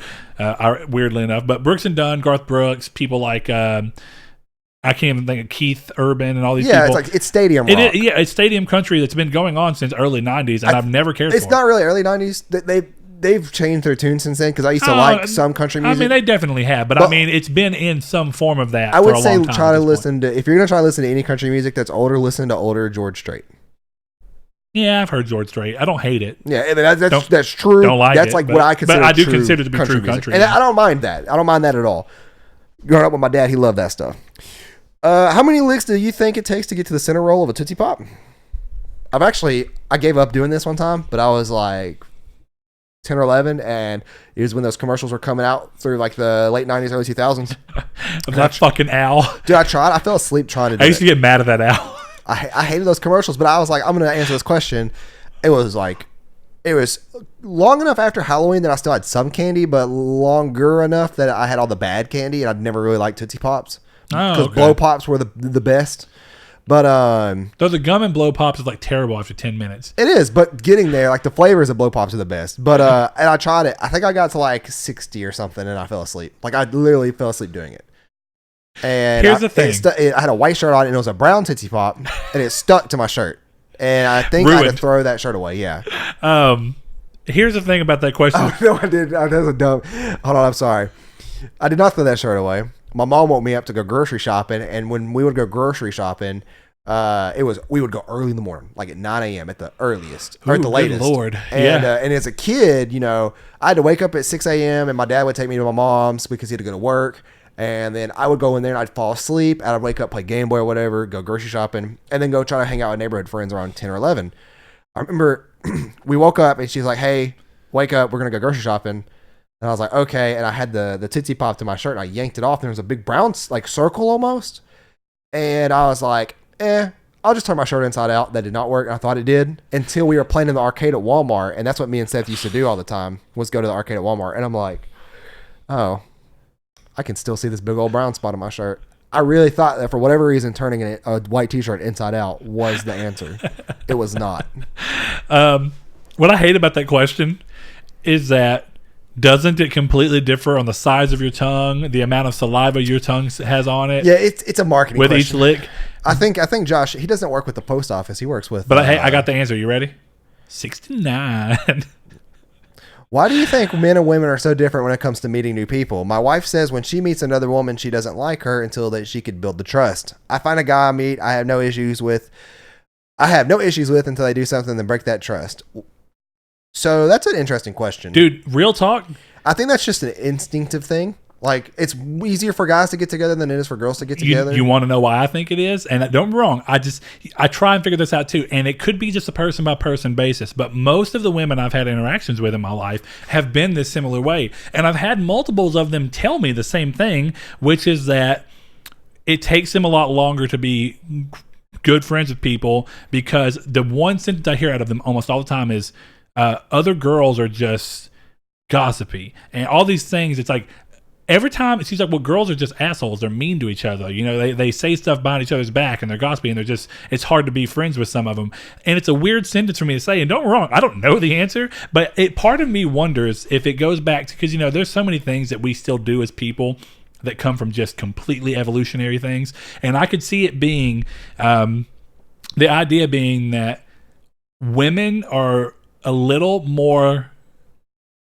weirdly enough. But Brooks and Dunn, Garth Brooks, people like I can't even think of Keith Urban and all these people. Yeah, it's stadium rock. It's stadium country that's been going on since early 90s, and I've never cared for it. It's not really early 90s. They've changed their tune since then, because I used to like some country music. I mean, they definitely have, but I mean, it's been in some form of that. I would say if you're going to listen to any country music that's older, listen to older George Strait. Yeah, I've heard George Strait. I don't hate it. Yeah, that's true. Don't like that's it, like what I consider. But I do consider it to be true country. And I don't mind that. I don't mind that at all. Growing up with my dad, he loved that stuff. How many licks do you think it takes to get to the center roll of a Tootsie Pop? I gave up doing this one time, but I was like 10 or 11, and it was when those commercials were coming out through like the late 90s, early 2000s. That fucking owl. Dude, I tried. I fell asleep trying to do it. I used to get mad at that owl. I hated those commercials, but I was like, I'm going to answer this question. It was long enough after Halloween that I still had some candy, but longer enough that I had all the bad candy, and I'd never really liked Tootsie Pops. Because Blow Pops were the best. But though the gum and Blow Pops is like terrible after 10 minutes. It is, but getting there, like the flavors of Blow Pops are the best. But and I tried it. I think I got to like 60 or something, and I fell asleep. Like I literally fell asleep doing it. And here's the thing: I had a white shirt on, and it was a brown Tootsie Pop, and it stuck to my shirt. And I think I had to throw that shirt away. Yeah. Here's the thing about that question. Oh no, I didn't. That was a dumb. Hold on, I'm sorry. I did not throw that shirt away. My mom woke me up to go grocery shopping, and when we would go grocery shopping, we would go early in the morning, like at 9 a.m. at the earliest, or at the latest. Good Lord. And and as a kid, I had to wake up at 6 a.m. and my dad would take me to my mom's because he had to go to work. And then I would go in there and I'd fall asleep, and I'd wake up, play Game Boy or whatever, go grocery shopping, and then go try to hang out with neighborhood friends around 10 or 11. I remember we woke up and she's like, "Hey, wake up, we're going to go grocery shopping." And I was like, "Okay." And I had the Tootsie Pop to my shirt, and I yanked it off, and there was a big brown like circle almost. And I was like, I'll I'll just turn my shirt inside out. That did not work. I thought it did until we were playing in the arcade at Walmart. And that's what me and Seth used to do all the time, was go to the arcade at Walmart. And I'm like, oh, I can still see this big old brown spot on my shirt. I really thought that for whatever reason, turning a white t-shirt inside out was the answer. It was not. What I hate about that question is that doesn't it completely differ on the size of your tongue, the amount of saliva your tongue has on it? Yeah, it's a marketing with question. Each lick. I think Josh, he doesn't work with the post office. He works with. But hey, I got the answer. You ready? 69. Why do you think men and women are so different when it comes to meeting new people? My wife says when she meets another woman, she doesn't like her until that she could build the trust. I find a guy I meet, I have no issues with until they do something and break that trust. So that's an interesting question. Dude, real talk. I think that's just an instinctive thing. Like, it's easier for guys to get together than it is for girls to get together. You want to know why I think it is? And don't get me wrong, I try and figure this out too. And it could be just a person by person basis. But most of the women I've had interactions with in my life have been this similar way. And I've had multiples of them tell me the same thing, which is that it takes them a lot longer to be good friends with people, because the one sentence I hear out of them almost all the time is other girls are just gossipy and all these things. It's like, every time it seems like, well, girls are just assholes. They're mean to each other. You know, they say stuff behind each other's back and they're gossipy, and it's hard to be friends with some of them. And it's a weird sentence for me to say. And don't get me wrong, I don't know the answer, but part of me wonders if it goes back to, because, you know, there's so many things that we still do as people that come from just completely evolutionary things. And I could see it being, the idea being that women are a little more,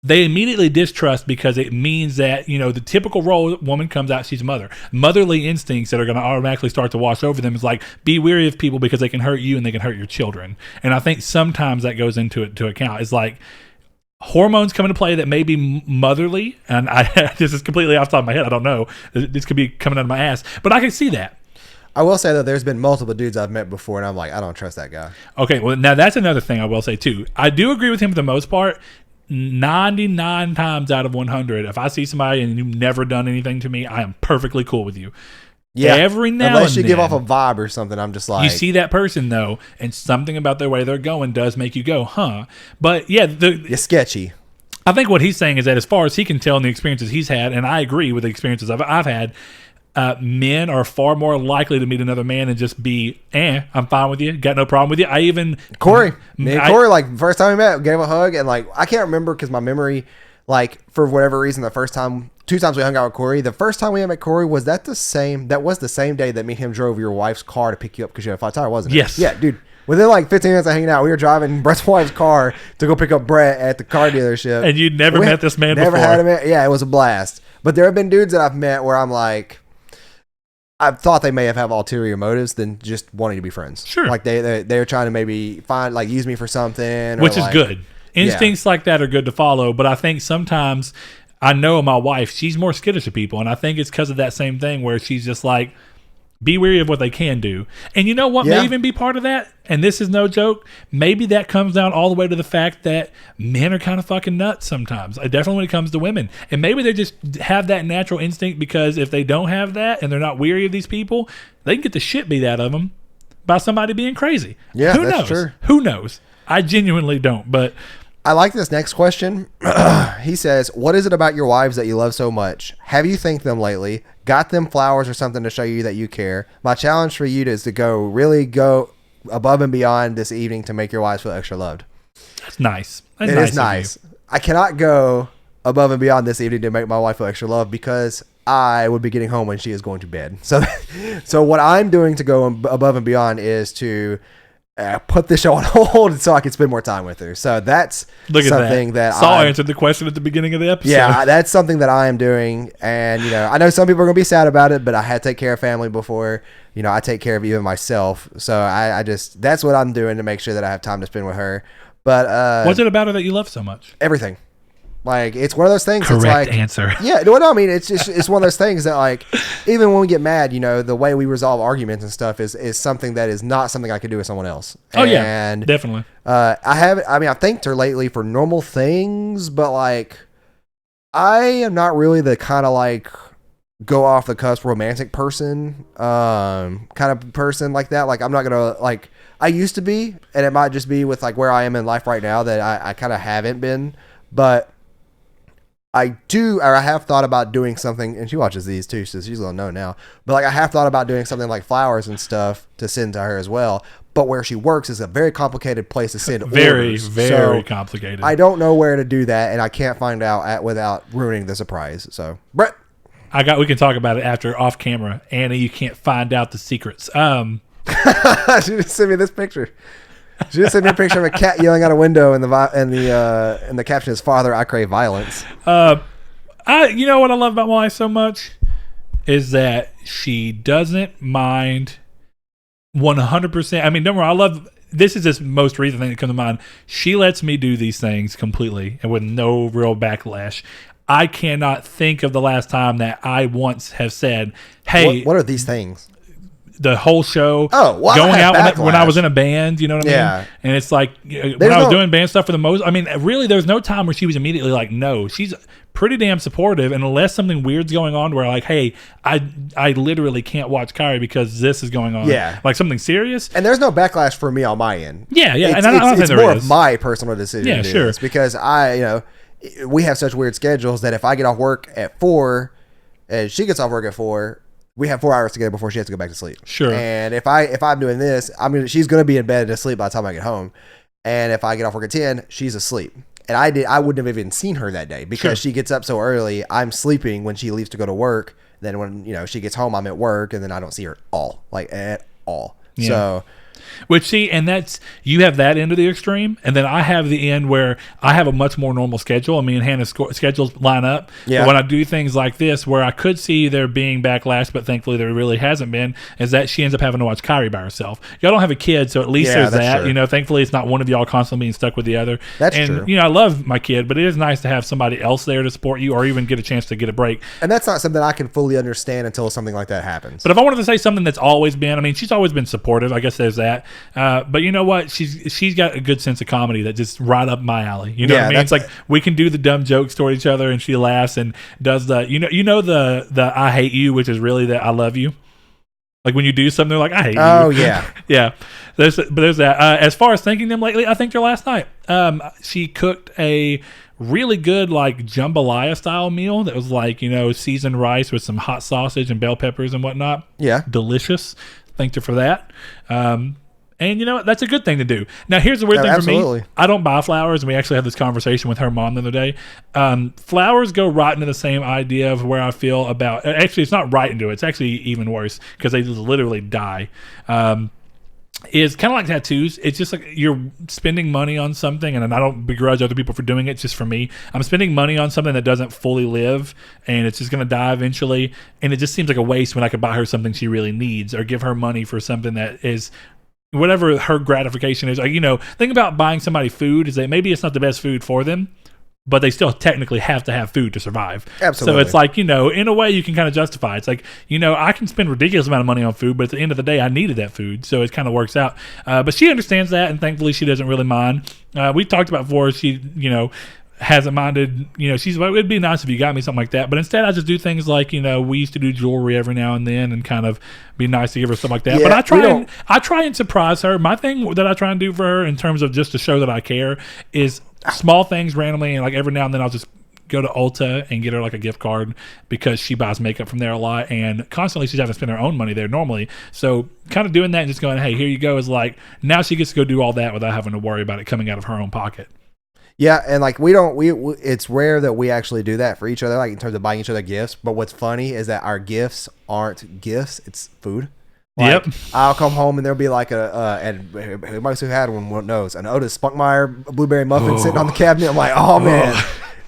they immediately distrust, because it means that, you know, the typical role woman comes out, she's a mother. Motherly instincts that are going to automatically start to wash over them is like, be wary of people because they can hurt you and they can hurt your children. And I think sometimes that goes into it to account. It's like hormones come into play that may be motherly. And this is completely off the top of my head. I don't know. This could be coming out of my ass. But I can see that. I will say that there's been multiple dudes I've met before, and I'm like, I don't trust that guy. Okay, well, now that's another thing I will say too. I do agree with him for the most part. 99 times out of 100, if I see somebody and you've never done anything to me, I am perfectly cool with you. Yeah, every now unless and you then, give off a vibe or something, I'm just like, you see that person though, and something about their way they're going does make you go, huh? But yeah, you're sketchy. I think what he's saying is that as far as he can tell in the experiences he's had, and I agree with the experiences I've had, men are far more likely to meet another man and just be, I'm fine with you, got no problem with you. Me and Corey, like, first time we met, gave a hug, and like, I can't remember because my memory, like, for whatever reason, the first time, 2 times we hung out with Corey, the first time we met Corey, was the same day that me and him drove your wife's car to pick you up because you had a flat tire, wasn't it? Yes. Yeah, dude. Within like 15 minutes of hanging out, we were driving Brett's wife's car to go pick up Brett at the car dealership. And you'd never met this man before. Never had him. Yeah, it was a blast. But there have been dudes that I've met where I'm like, I thought they may have ulterior motives than just wanting to be friends. Sure. Like they're trying to maybe use me for something. Which is good. Instincts like that are good to follow. But I think sometimes, I know my wife, she's more skittish of people. And I think it's because of that same thing where she's just like, be wary of what they can do. And you know what may even be part of that? And this is no joke. Maybe that comes down all the way to the fact that men are kind of fucking nuts sometimes. Definitely when it comes to women. And maybe they just have that natural instinct, because if they don't have that and they're not wary of these people, they can get the shit beat out of them by somebody being crazy. Yeah, Who that's knows? true. Who knows? I genuinely don't. But I like this next question. He says, what is it about your wives that you love so much? Have you thanked them lately? Got them flowers or something to show you that you care? My challenge for you is to go above and beyond this evening to make your wives feel extra loved. That's nice. That's It nice is nice. I cannot go above and beyond this evening to make my wife feel extra loved, because I would be getting home when she is going to bed. So what I'm doing to go above and beyond is to put this show on hold so I can spend more time with her. So that's something that Saul answered the question at the beginning of the episode. Yeah, that's something that I am doing. And, you know, I know some people are going to be sad about it, but I had to take care of family before, you know, I take care of even myself. So I just, that's what I'm doing to make sure that I have time to spend with her. But what's it about her that you love so much? Everything. Like, it's one of those things. Correct it's like, answer. Yeah, no, I mean, it's just, it's one of those things that, like, even when we get mad, you know, the way we resolve arguments and stuff is something that is not something I could do with someone else. Oh, yeah, definitely. I've thanked her lately for normal things, but, like, I am not really the kind of, like, go off the cusp romantic person, kind of person like that. Like I'm not gonna like I used to be, and it might just be with like where I am in life right now that I kind of haven't been, but I do, or I have thought about doing something, and she watches these too, so she's gonna know now. But like I have thought about doing something like flowers and stuff to send to her as well. But where she works is a very complicated place to send orders. Very complicated. I don't know where to do that, and I can't find out without ruining the surprise. So, Brett. We can talk about it after off camera. Anna, you can't find out the secrets. She just sent me this picture. She just sent me a picture of a cat yelling out a window, and the caption is "Father, I crave violence." You know what I love about my wife so much is that she doesn't mind 100%. I mean, don't worry. I love. This is the most recent thing that comes to mind. She lets me do these things completely and with no real backlash. I cannot think of the last time that I once have said, "Hey, what are these things?" The whole show. Oh, well, going out when I was in a band, you know what I mean? Yeah. And it's like when I was doing band stuff for the most. I mean, really, there's no time where she was immediately like, "No." She's pretty damn supportive, and unless something weird's going on, where like, "Hey, I literally can't watch Kyrie because this is going on." Yeah, like something serious. And there's no backlash for me on my end. Yeah. And I don't think it's more of my personal decision. Yeah, sure. Because we have such weird schedules that if I get off work at 4 and she gets off work at 4, we have 4 hours together before she has to go back to sleep. Sure. And if I'm doing this, she's going to be in bed and asleep by the time I get home. And if I get off work at 10, she's asleep. And I wouldn't have even seen her that day because she gets up so early. I'm sleeping when she leaves to go to work. Then when she gets home, I'm at work, and then I don't see her at all. Yeah. So. Which and that's you have that end of the extreme, and then I have the end where I have a much more normal schedule. And me and Hannah's schedules line up. Yeah. But when I do things like this, where I could see there being backlash, but thankfully there really hasn't been, is that she ends up having to watch Kyrie by herself. Y'all don't have a kid, so at least there's that. True. Thankfully it's not one of y'all constantly being stuck with the other. That's true. I love my kid, but it is nice to have somebody else there to support you, or even get a chance to get a break. And that's not something I can fully understand until something like that happens. But if I wanted to say something that's always been, she's always been supportive. I guess there's that. But you know what? She's got a good sense of comedy that just right up my alley. You know what I mean? It's like we can do the dumb jokes toward each other, and she laughs and does the the I hate you, which is really the I love you. Like when you do something, they're like, I hate you. Oh yeah, yeah. There's that. As far as thanking them lately, I think their last night, she cooked a really good like jambalaya style meal that was like seasoned rice with some hot sausage and bell peppers and whatnot. Yeah, delicious. Thanked her for that. And you know what? That's a good thing to do. Now, here's the weird thing for me. I don't buy flowers, and we actually had this conversation with her mom the other day. Flowers go right into the same idea of where I feel about... Actually, it's not right into it. It's actually even worse because they just literally die. Is kind of like tattoos. It's just like you're spending money on something, and I don't begrudge other people for doing it. It's just for me. I'm spending money on something that doesn't fully live, and it's just going to die eventually. And it just seems like a waste when I could buy her something she really needs or give her money for something that is... whatever her gratification is. Think about buying somebody food is that maybe it's not the best food for them, but they still technically have to have food to survive. Absolutely. So it's like, in a way you can kind of justify it. It's like, I can spend a ridiculous amount of money on food, but at the end of the day, I needed that food. So it kind of works out. But she understands that, and thankfully she doesn't really mind. We talked about before, she, hasn't minded, she's like, it'd be nice if you got me something like that. But instead, I just do things like, we used to do jewelry every now and then and kind of be nice to give her stuff like that. Yeah, but I try and surprise her. My thing that I try and do for her in terms of just to show that I care is small things randomly. And like every now and then I'll just go to Ulta and get her like a gift card because she buys makeup from there a lot. And constantly she's having to spend her own money there normally. So kind of doing that and just going, hey, here you go, is like now she gets to go do all that without having to worry about it coming out of her own pocket. Yeah, and like it's rare that we actually do that for each other, like in terms of buying each other gifts. But what's funny is that our gifts aren't gifts; it's food. Like, yep. I'll come home and there'll be like and everybody who had one knows an Otis Spunkmeyer blueberry muffin sitting on the cabinet. I'm like, oh man,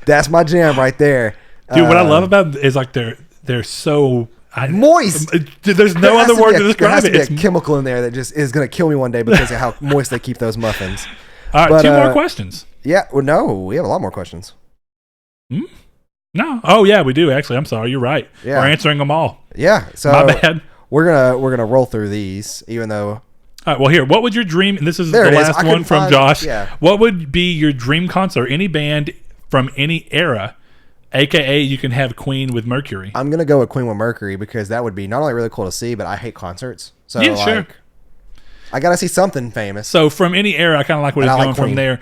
that's my jam right there, dude. What I love about it is like they're so moist. There's no other word to describe it. There has to be a chemical in there that just is going to kill me one day because of how moist they keep those muffins. All right, 2 more questions. Yeah, well, no, we have a lot more questions. No, oh yeah, we do actually. I'm sorry, you're right. Yeah. We're answering them all. Yeah, so my bad. We're gonna roll through these, even though. All right, well here, what would your dream? And this is the last one from Josh. Yeah. What would be your dream concert? Any band from any era AKA you can have Queen with Mercury. I'm gonna go with Queen with Mercury because that would be not only really cool to see, but I hate concerts. So Yeah, sure. I gotta see something famous. So from any era, I kind of like what he's going from there.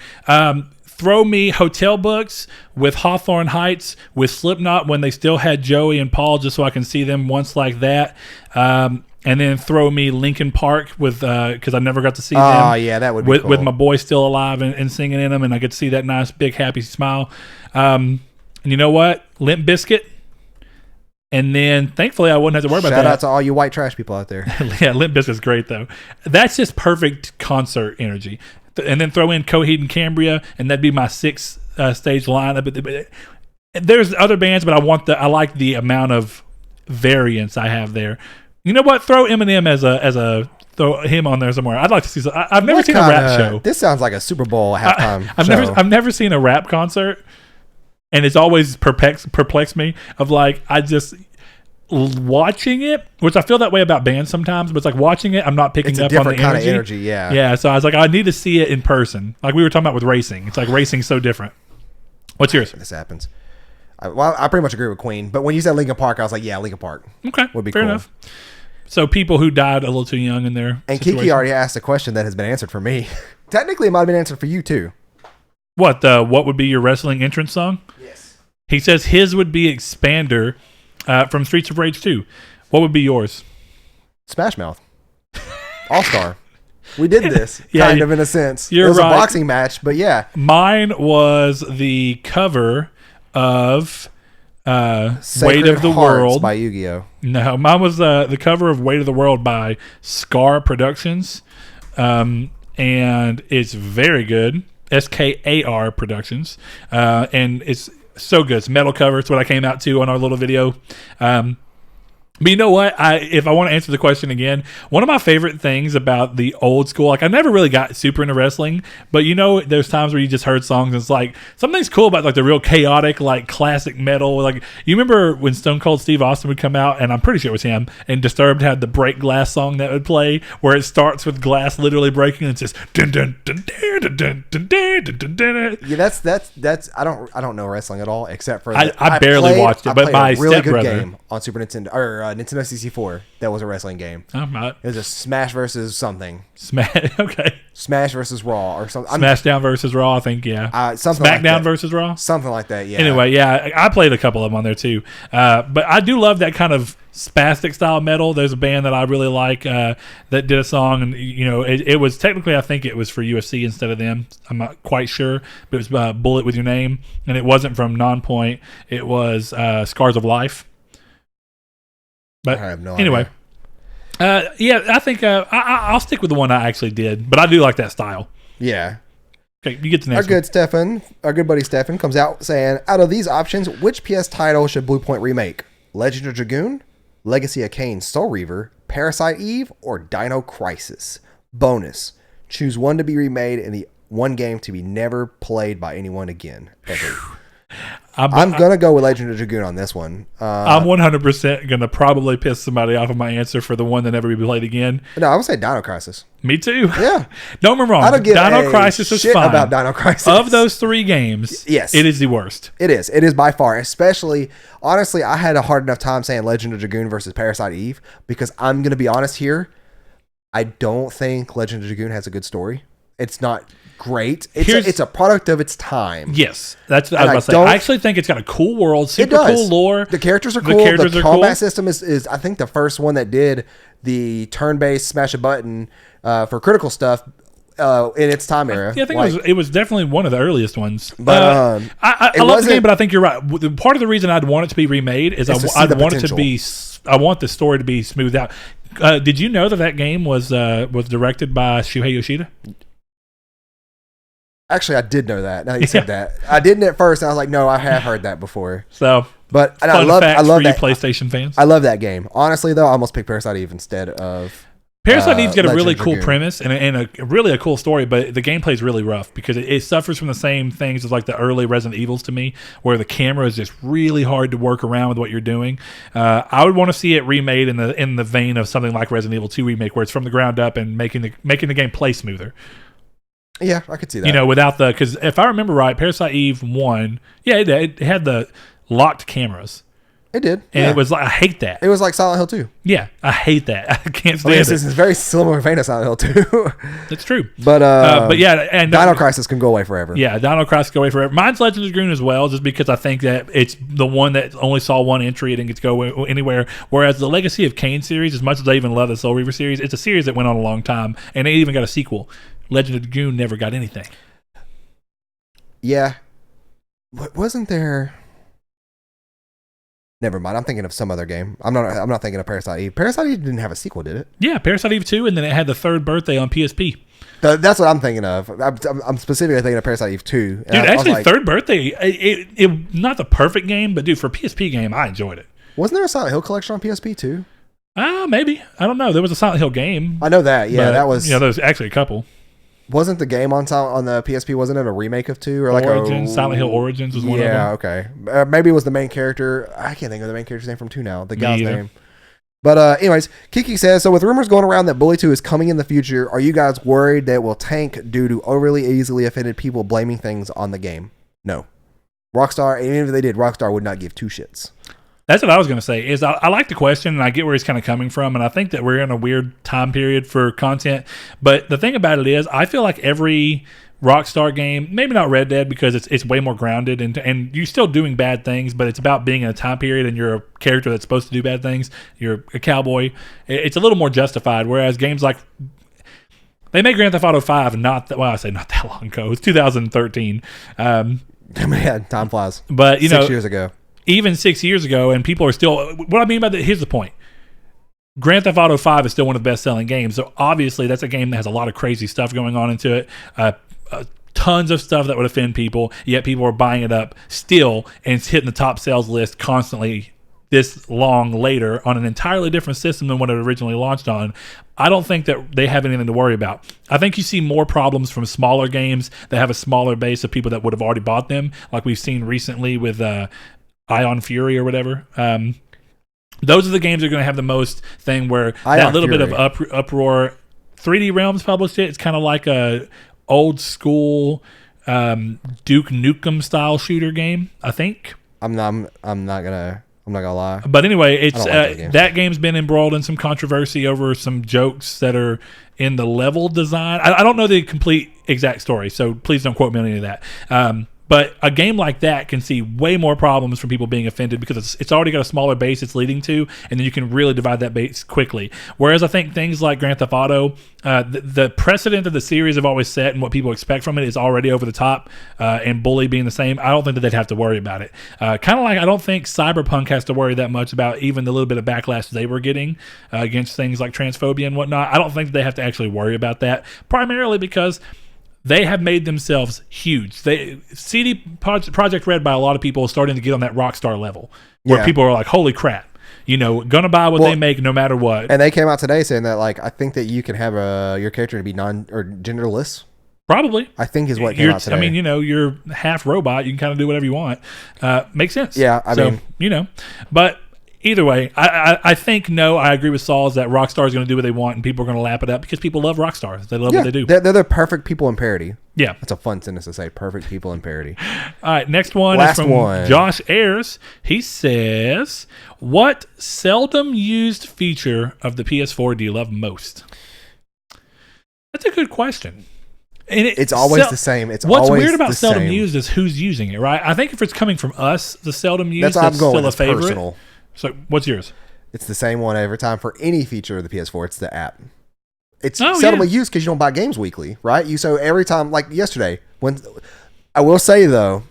Throw me Hotel Books with Hawthorne Heights with Slipknot when they still had Joey and Paul, just so I can see them once like that. And then throw me Linkin Park with because I never got to see them. Oh yeah, that would be cool. With my boy still alive and singing in them, and I get to see that nice big happy smile. And you know what, Limp Bizkit. And then thankfully I wouldn't have to worry about that. Shout out to all you white trash people out there. Yeah, Limp Bizkit's great though. That's just perfect concert energy. And then throw in Coheed and Cambria, and that'd be my 6 stage lineup. There's other bands, but I like the amount of variance I have there. You know what? Throw Eminem as a throw him on there somewhere. I'd like to see. I've never seen a rap show. This sounds like a Super Bowl halftime show. I've never seen a rap concert, and it's always perplexed me. Of like I just watching it, which I feel that way about bands sometimes, but it's like watching it, I'm not picking up on the kind energy. Of energy. Yeah. Yeah. So I was like, I need to see it in person. Like we were talking about with racing. It's like racing's so different. What's yours? This happens. I pretty much agree with Queen, but when you said Linkin Park, I was like, yeah, Linkin Park. Okay, would be fair cool. enough. So people who died a little too young in their and situation. Kiki already asked a question that has been answered for me. Technically, it might have been answered for you too. What would be your wrestling entrance song? Yes. He says his would be Expander from Streets of Rage 2. What would be yours? Smash Mouth. All-Star. We did this, kind of in a sense. It was a boxing match, but yeah. Mine was the cover of Weight of the World by Yu-Gi-Oh. No, mine was the cover of Weight of the World by Scar Productions, and it's very good. SKAR Productions, and it's so good. It's metal cover. It's what I came out to on our little video. But you know what? If I want to answer the question again, one of my favorite things about the old school, like I never really got super into wrestling, but you know, there's times where you just heard songs and it's like something's cool about like the real chaotic, like classic metal. Like you remember when Stone Cold Steve Austin would come out, and I'm pretty sure it was him, and Disturbed had the Break Glass song that would play, where it starts with glass literally breaking and it's just dun dun dun dun dun dun dun dun dun dun. Yeah, that's I don't know wrestling at all except for I barely watched it, but my really good stepbrother game on Super Nintendo or Nintendo 64 that was a wrestling game. I'm not. It was a Smash versus something. Okay. Smash versus Raw or something. Smackdown versus Raw, I think. Yeah. Something SmackDown like that. Versus Raw. Something like that. Yeah. Anyway, yeah, I played a couple of them on there too. But I do love that kind of spastic style metal. There's a band that I really like that did a song, and you know, it was technically I think it was for UFC instead of them. I'm not quite sure, but it was Bullet With Your Name, and it wasn't from Nonpoint. It was Scars of Life. But I have no anyway, yeah, I think I'll stick with the one I actually did, but I do like that style. Yeah. Okay, you get the next one. Our good buddy Stefan comes out saying, out of these options, which PS title should Bluepoint remake? Legend of Dragoon, Legacy of Kain Soul Reaver, Parasite Eve, or Dino Crisis? Bonus. Choose one to be remade and the one game to be never played by anyone again, ever. I'm going to go with Legend of Dragoon on this one. I'm 100% going to probably piss somebody off of my answer for the one that never be played again. No, I would say Dino Crisis. Me too. Yeah. Don't get me wrong. I don't give Dino a Crisis is shit fine. about Dino Crisis. Of those 3 games, yes, it is the worst. It is. It is by far. Especially, honestly, I had a hard enough time saying Legend of Dragoon versus Parasite Eve because I'm going to be honest here. I don't think Legend of Dragoon has a good story. It's not great. It's a product of its time. Yes, that's what I was about to say. I actually think it's got a cool world, super cool lore. The characters are cool. The combat system is I think the first one that did the turn-based smash a button for critical stuff in its time era. Yeah, I think it was definitely one of the earliest ones. But I love the game, but I think you're right. Part of the reason I'd want it to be remade is I want it to be. I want the story to be smoothed out. Did you know that game was directed by Shuhei Yoshida? Actually, I did know that. Now that you said that, I didn't at first. And I was like, no, I have heard that before. So, but I love that. PlayStation fans. I love that game. Honestly, though, I almost picked Parasite Eve instead of. Parasite Eve's got a really cool premise and a cool story, but the gameplay is really rough because it suffers from the same things as like the early Resident Evils to me, where the camera is just really hard to work around with what you're doing. I would want to see it remade in the vein of something like Resident Evil 2 remake, where it's from the ground up and making the game play smoother. Yeah, I could see that. You know, without because if I remember right, Parasite Eve 1, yeah, it had the locked cameras. It did. And it was like, I hate that. It was like Silent Hill 2. Yeah, I hate that. I can't stand This it. is very similar vein to Silent Hill 2. That's true. But yeah, and Dino Crisis can go away forever. Yeah, Dino Crisis can go away forever. Mine's Legend of Dragoon as well, just because I think that it's the one that only saw one entry. It didn't get to go anywhere. Whereas the Legacy of Kain series, as much as I even love the Soul Reaver series, it's a series that went on a long time, and it even got a sequel. Legend of Dragoon never got anything. Yeah. Wasn't there... Never mind. I'm thinking of some other game. I'm not thinking of Parasite Eve. Parasite Eve didn't have a sequel, did it? Yeah, Parasite Eve 2, and then it had the third birthday on PSP. That's what I'm thinking of. I'm specifically thinking of Parasite Eve 2. Dude, actually, third birthday, it not the perfect game, but dude, for a PSP game, I enjoyed it. Wasn't there a Silent Hill collection on PSP too? Maybe. I don't know. There was a Silent Hill game. I know that. Yeah, that was. Yeah, there was actually a couple. Wasn't the game on the PSP? Wasn't it a remake of 2 or like Origins? Silent Hill Origins was one of them. Yeah, okay. Maybe it was the main character. I can't think of the main character's name from 2 now. The guy's name. But anyways, Kiki says, so with rumors going around that Bully 2 is coming in the future, are you guys worried that it will tank due to overly easily offended people blaming things on the game? No. Rockstar, even if they did, Rockstar would not give 2 shits. That's what I was going to say. Is I like the question, and I get where he's kind of coming from, and I think that we're in a weird time period for content. But the thing about it is, I feel like every Rockstar game, maybe not Red Dead because it's way more grounded, and you're still doing bad things, but it's about being in a time period, and you're a character that's supposed to do bad things. You're a cowboy. It's a little more justified. Whereas games like they made Grand Theft Auto 5 I say not that long ago. It was 2013. Man, time flies. But 6 years ago. Even 6 years ago, and people are still... What I mean by that, here's the point. Grand Theft Auto 5 is still one of the best-selling games, so obviously that's a game that has a lot of crazy stuff going on into it. Tons of stuff that would offend people, yet people are buying it up still, and it's hitting the top sales list constantly this long later on an entirely different system than what it originally launched on. I don't think that they have anything to worry about. I think you see more problems from smaller games that have a smaller base of people that would have already bought them, like we've seen recently with... Ion Fury or whatever. Those are the games that are going to have the most thing where that little bit of uproar. 3D Realms published it. It's kind of like a old school Duke Nukem style shooter game, I think. I'm not gonna lie. But anyway, it's that game's been embroiled in some controversy over some jokes that are in the level design. I don't know the complete exact story, so please don't quote me on any of that. But a game like that can see way more problems from people being offended because it's already got a smaller base it's leading to, and then you can really divide that base quickly. Whereas I think things like Grand Theft Auto, the precedent that the series have always set and what people expect from it is already over the top, and Bully being the same, I don't think that they'd have to worry about it. Kind of like I don't think Cyberpunk has to worry that much about even the little bit of backlash they were getting against things like transphobia and whatnot. I don't think that they have to actually worry about that, primarily because... they have made themselves huge. CD Projekt Red by a lot of people is starting to get on that Rockstar level where people are like, holy crap, gonna buy what they make no matter what. And they came out today saying that, like, I think that you can have your character to be or genderless. Probably. I think is what came out today. I mean, you're half robot. You can kind of do whatever you want. Makes sense. Yeah, I mean. But either way, I think, I agree with Saul is that Rockstar is going to do what they want and people are going to lap it up because people love Rockstar. They love what they do. They're the perfect people in parody. Yeah. That's a fun sentence to say, perfect people in parody. All right, next one is from Josh Ayers. He says, what seldom used feature of the PS4 do you love most? That's a good question. And it's always the same. What's weird about seldom used is who's using it, right? I think if it's coming from us, the seldom used, that's still a favorite. Personal. So what's yours? It's the same one every time for any feature of the PS4. It's the app. It's seldomly used because you don't buy games weekly, right? So every time, like yesterday, when I will say though,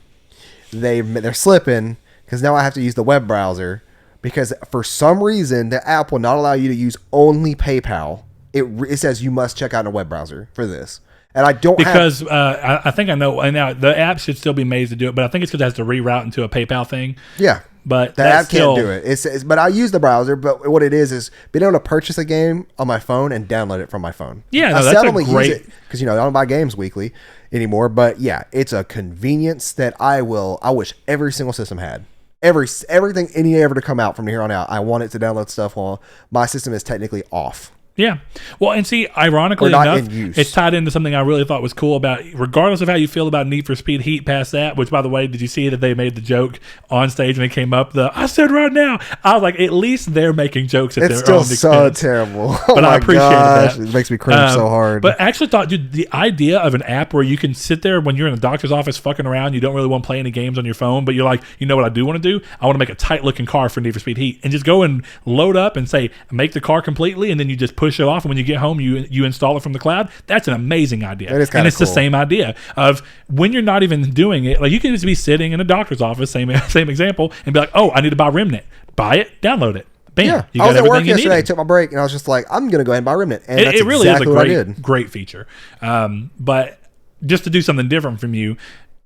they're slipping because now I have to use the web browser because for some reason the app will not allow you to use only PayPal. It says you must check out in a web browser for this. And I don't I think I know. And now the app should still be made to do it, but I think it's because it has to reroute into a PayPal thing. Yeah. But the app can't do it. But I use the browser. But what it is being able to purchase a game on my phone and download it from my phone. Yeah, I seldomly use it because I don't buy games weekly anymore. But yeah, it's a convenience that I wish every single system had. Everything ever to come out from here on out. I want it to download stuff while my system is technically off. Yeah. Well, and see, ironically Or not enough, in use. it's tied into something I really thought was cool about, regardless of how you feel about Need for Speed Heat past that, which, by the way, did you see that they made the joke on stage when it came up? I said right now, I was like, at least they're making jokes at It's their own still so expense. terrible. But I appreciated that. It makes me cringe so hard. But I actually thought, dude, the idea of an app where you can sit there when you're in the doctor's office fucking around, you don't really want to play any games on your phone, but you're like, you know what I do want to do? I want to make a tight-looking car for Need for Speed Heat. And just go and load up and say, make the car completely, and then you just push it off, and when you get home, you install it from the cloud. That's an amazing idea. That is and it's cool. the same idea of when you're not even doing it. Like, you can just be sitting in a doctor's office, same example, and be like, oh, I need to buy Remnant. Buy it, download it. Bam. Yeah, You I was got at work everything you yesterday, needed. took my break, and I was just like, I'm going to go ahead and buy Remnant. And that's It really exactly is what I a did. great feature. But just to do something different from you,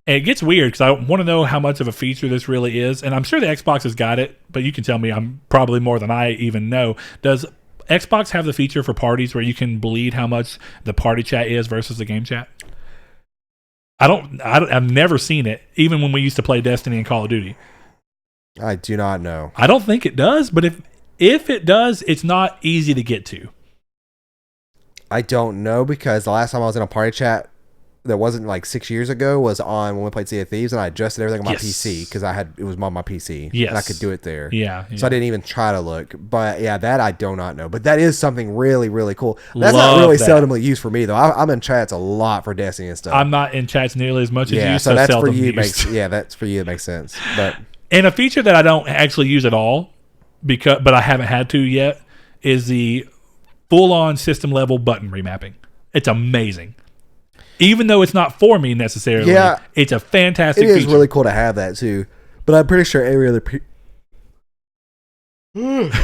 and it gets weird because I want to know how much of a feature this really is. And I'm sure the Xbox has got it, but you can tell me I'm probably more than I even know. Does Xbox have the feature for parties where you can bleed how much the party chat is versus the game chat? I've never seen it, even when we used to play Destiny and Call of Duty. I do not know. I don't think it does, but if it does, it's not easy to get to. I don't know because the last time I was in a party chat that wasn't like 6 years ago was on when we played Sea of Thieves, and I adjusted everything on my PC because it was on my PC. Yes. And I could do it there. Yeah. So I didn't even try to look. But yeah, that I do not know. But that is something really, really cool. That's Love not really that. seldomly used for me though. I'm in chats a lot for Destiny and stuff. I'm not in chats nearly as much as you, so that's for seldom you. used. That's for you. It makes sense. But And a feature that I don't actually use at all, but I haven't had to yet, is the full-on system-level button remapping. It's amazing. Even though it's not for me necessarily, it's a fantastic feature. It is really cool to have that too. But I'm pretty sure every other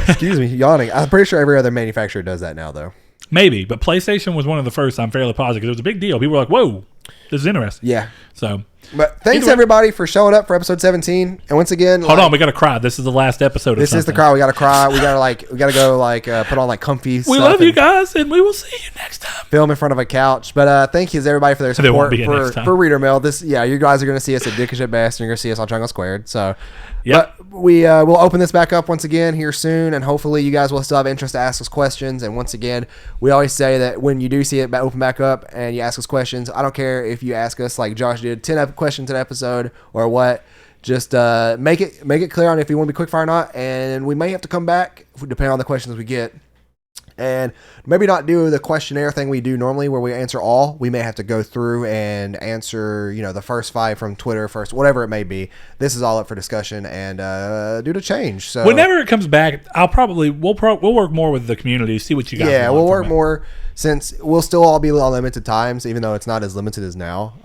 excuse me, yawning. I'm pretty sure every other manufacturer does that now though. Maybe, but PlayStation was one of the first. I'm fairly positive because it was a big deal. People were like, "Whoa, this is interesting." Yeah. So, but thanks everybody for showing up for episode 17. And once again, hold on, we gotta cry. This is the last episode. This is the cry. We gotta cry. We gotta go put on like comfy. We love you guys, and we will see you next time. Film in front of a couch. But thank you to everybody for their support for Reader Mail. You guys are gonna see us at Dickish at Best, and you're gonna see us on Triangle Squared. So. Yep. But we'll open this back up once again here soon, and hopefully you guys will still have interest to ask us questions. And once again, we always say that when you do see it open back up and you ask us questions, I don't care if you ask us like Josh did 10 questions an episode or what. Just make it clear on if you want to be quick fire or not, and we may have to come back depending on the questions we get. And maybe not do the questionnaire thing we do normally where we answer all. We may have to go through and answer, the first 5 from Twitter first, whatever it may be. This is all up for discussion and due to change. So whenever it comes back, we'll work more with the community, see what you guys. Yeah, we'll work more since we'll still all be on limited times, even though it's not as limited as now.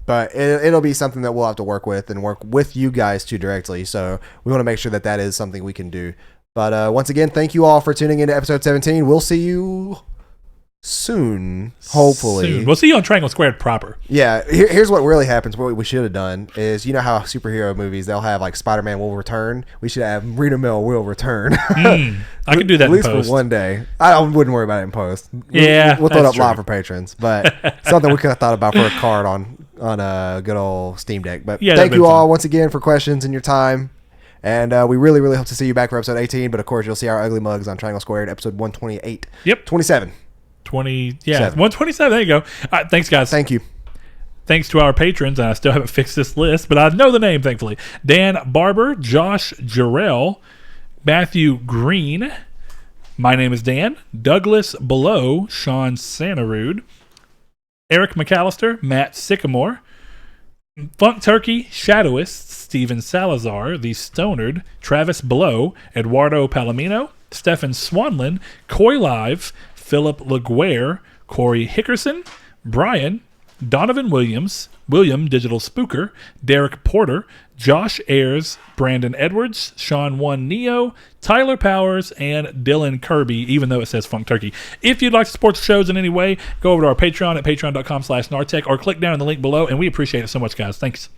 But it'll be something that we'll have to work with and work with you guys too directly. So we want to make sure that is something we can do. But once again, thank you all for tuning into episode 17. We'll see you soon, hopefully. Soon. We'll see you on Triangle Squared proper. Yeah, here's what really happens. What we should have done is, how superhero movies, they'll have like Spider-Man will return. We should have Reader Mail will return. I could do that at least in post. for one day. I wouldn't worry about it in post. Yeah, we'll throw it up true. live for patrons. But something we could have thought about for a card on a good old Steam Deck. But thank you all once again for questions and your time. And we really, really hope to see you back for episode 18. But, of course, you'll see our ugly mugs on Triangle Squared, episode 128. Yep. 27. 127. There you go. All right, thanks, guys. Thank you. Thanks to our patrons, and I still haven't fixed this list, but I know the name, thankfully. Dan Barber, Josh Jarrell, Matthew Green, my name is Dan, Douglas Below, Sean Santarud, Eric McAllister, Matt Sycamore, Funk Turkey, Shadowist, Steven Salazar, The Stonard, Travis Blow, Eduardo Palomino, Stefan Swanlin, Coy Live, Philip LaGuerre, Corey Hickerson, Brian, Donovan Williams, William Digital Spooker, Derek Porter, Josh Ayers, Brandon Edwards, Sean One Neo, Tyler Powers, and Dylan Kirby, even though it says Funk Turkey. If you'd like to support the shows in any way, go over to our Patreon at patreon.com/Nartech or click down in the link below, and we appreciate it so much, guys. Thanks.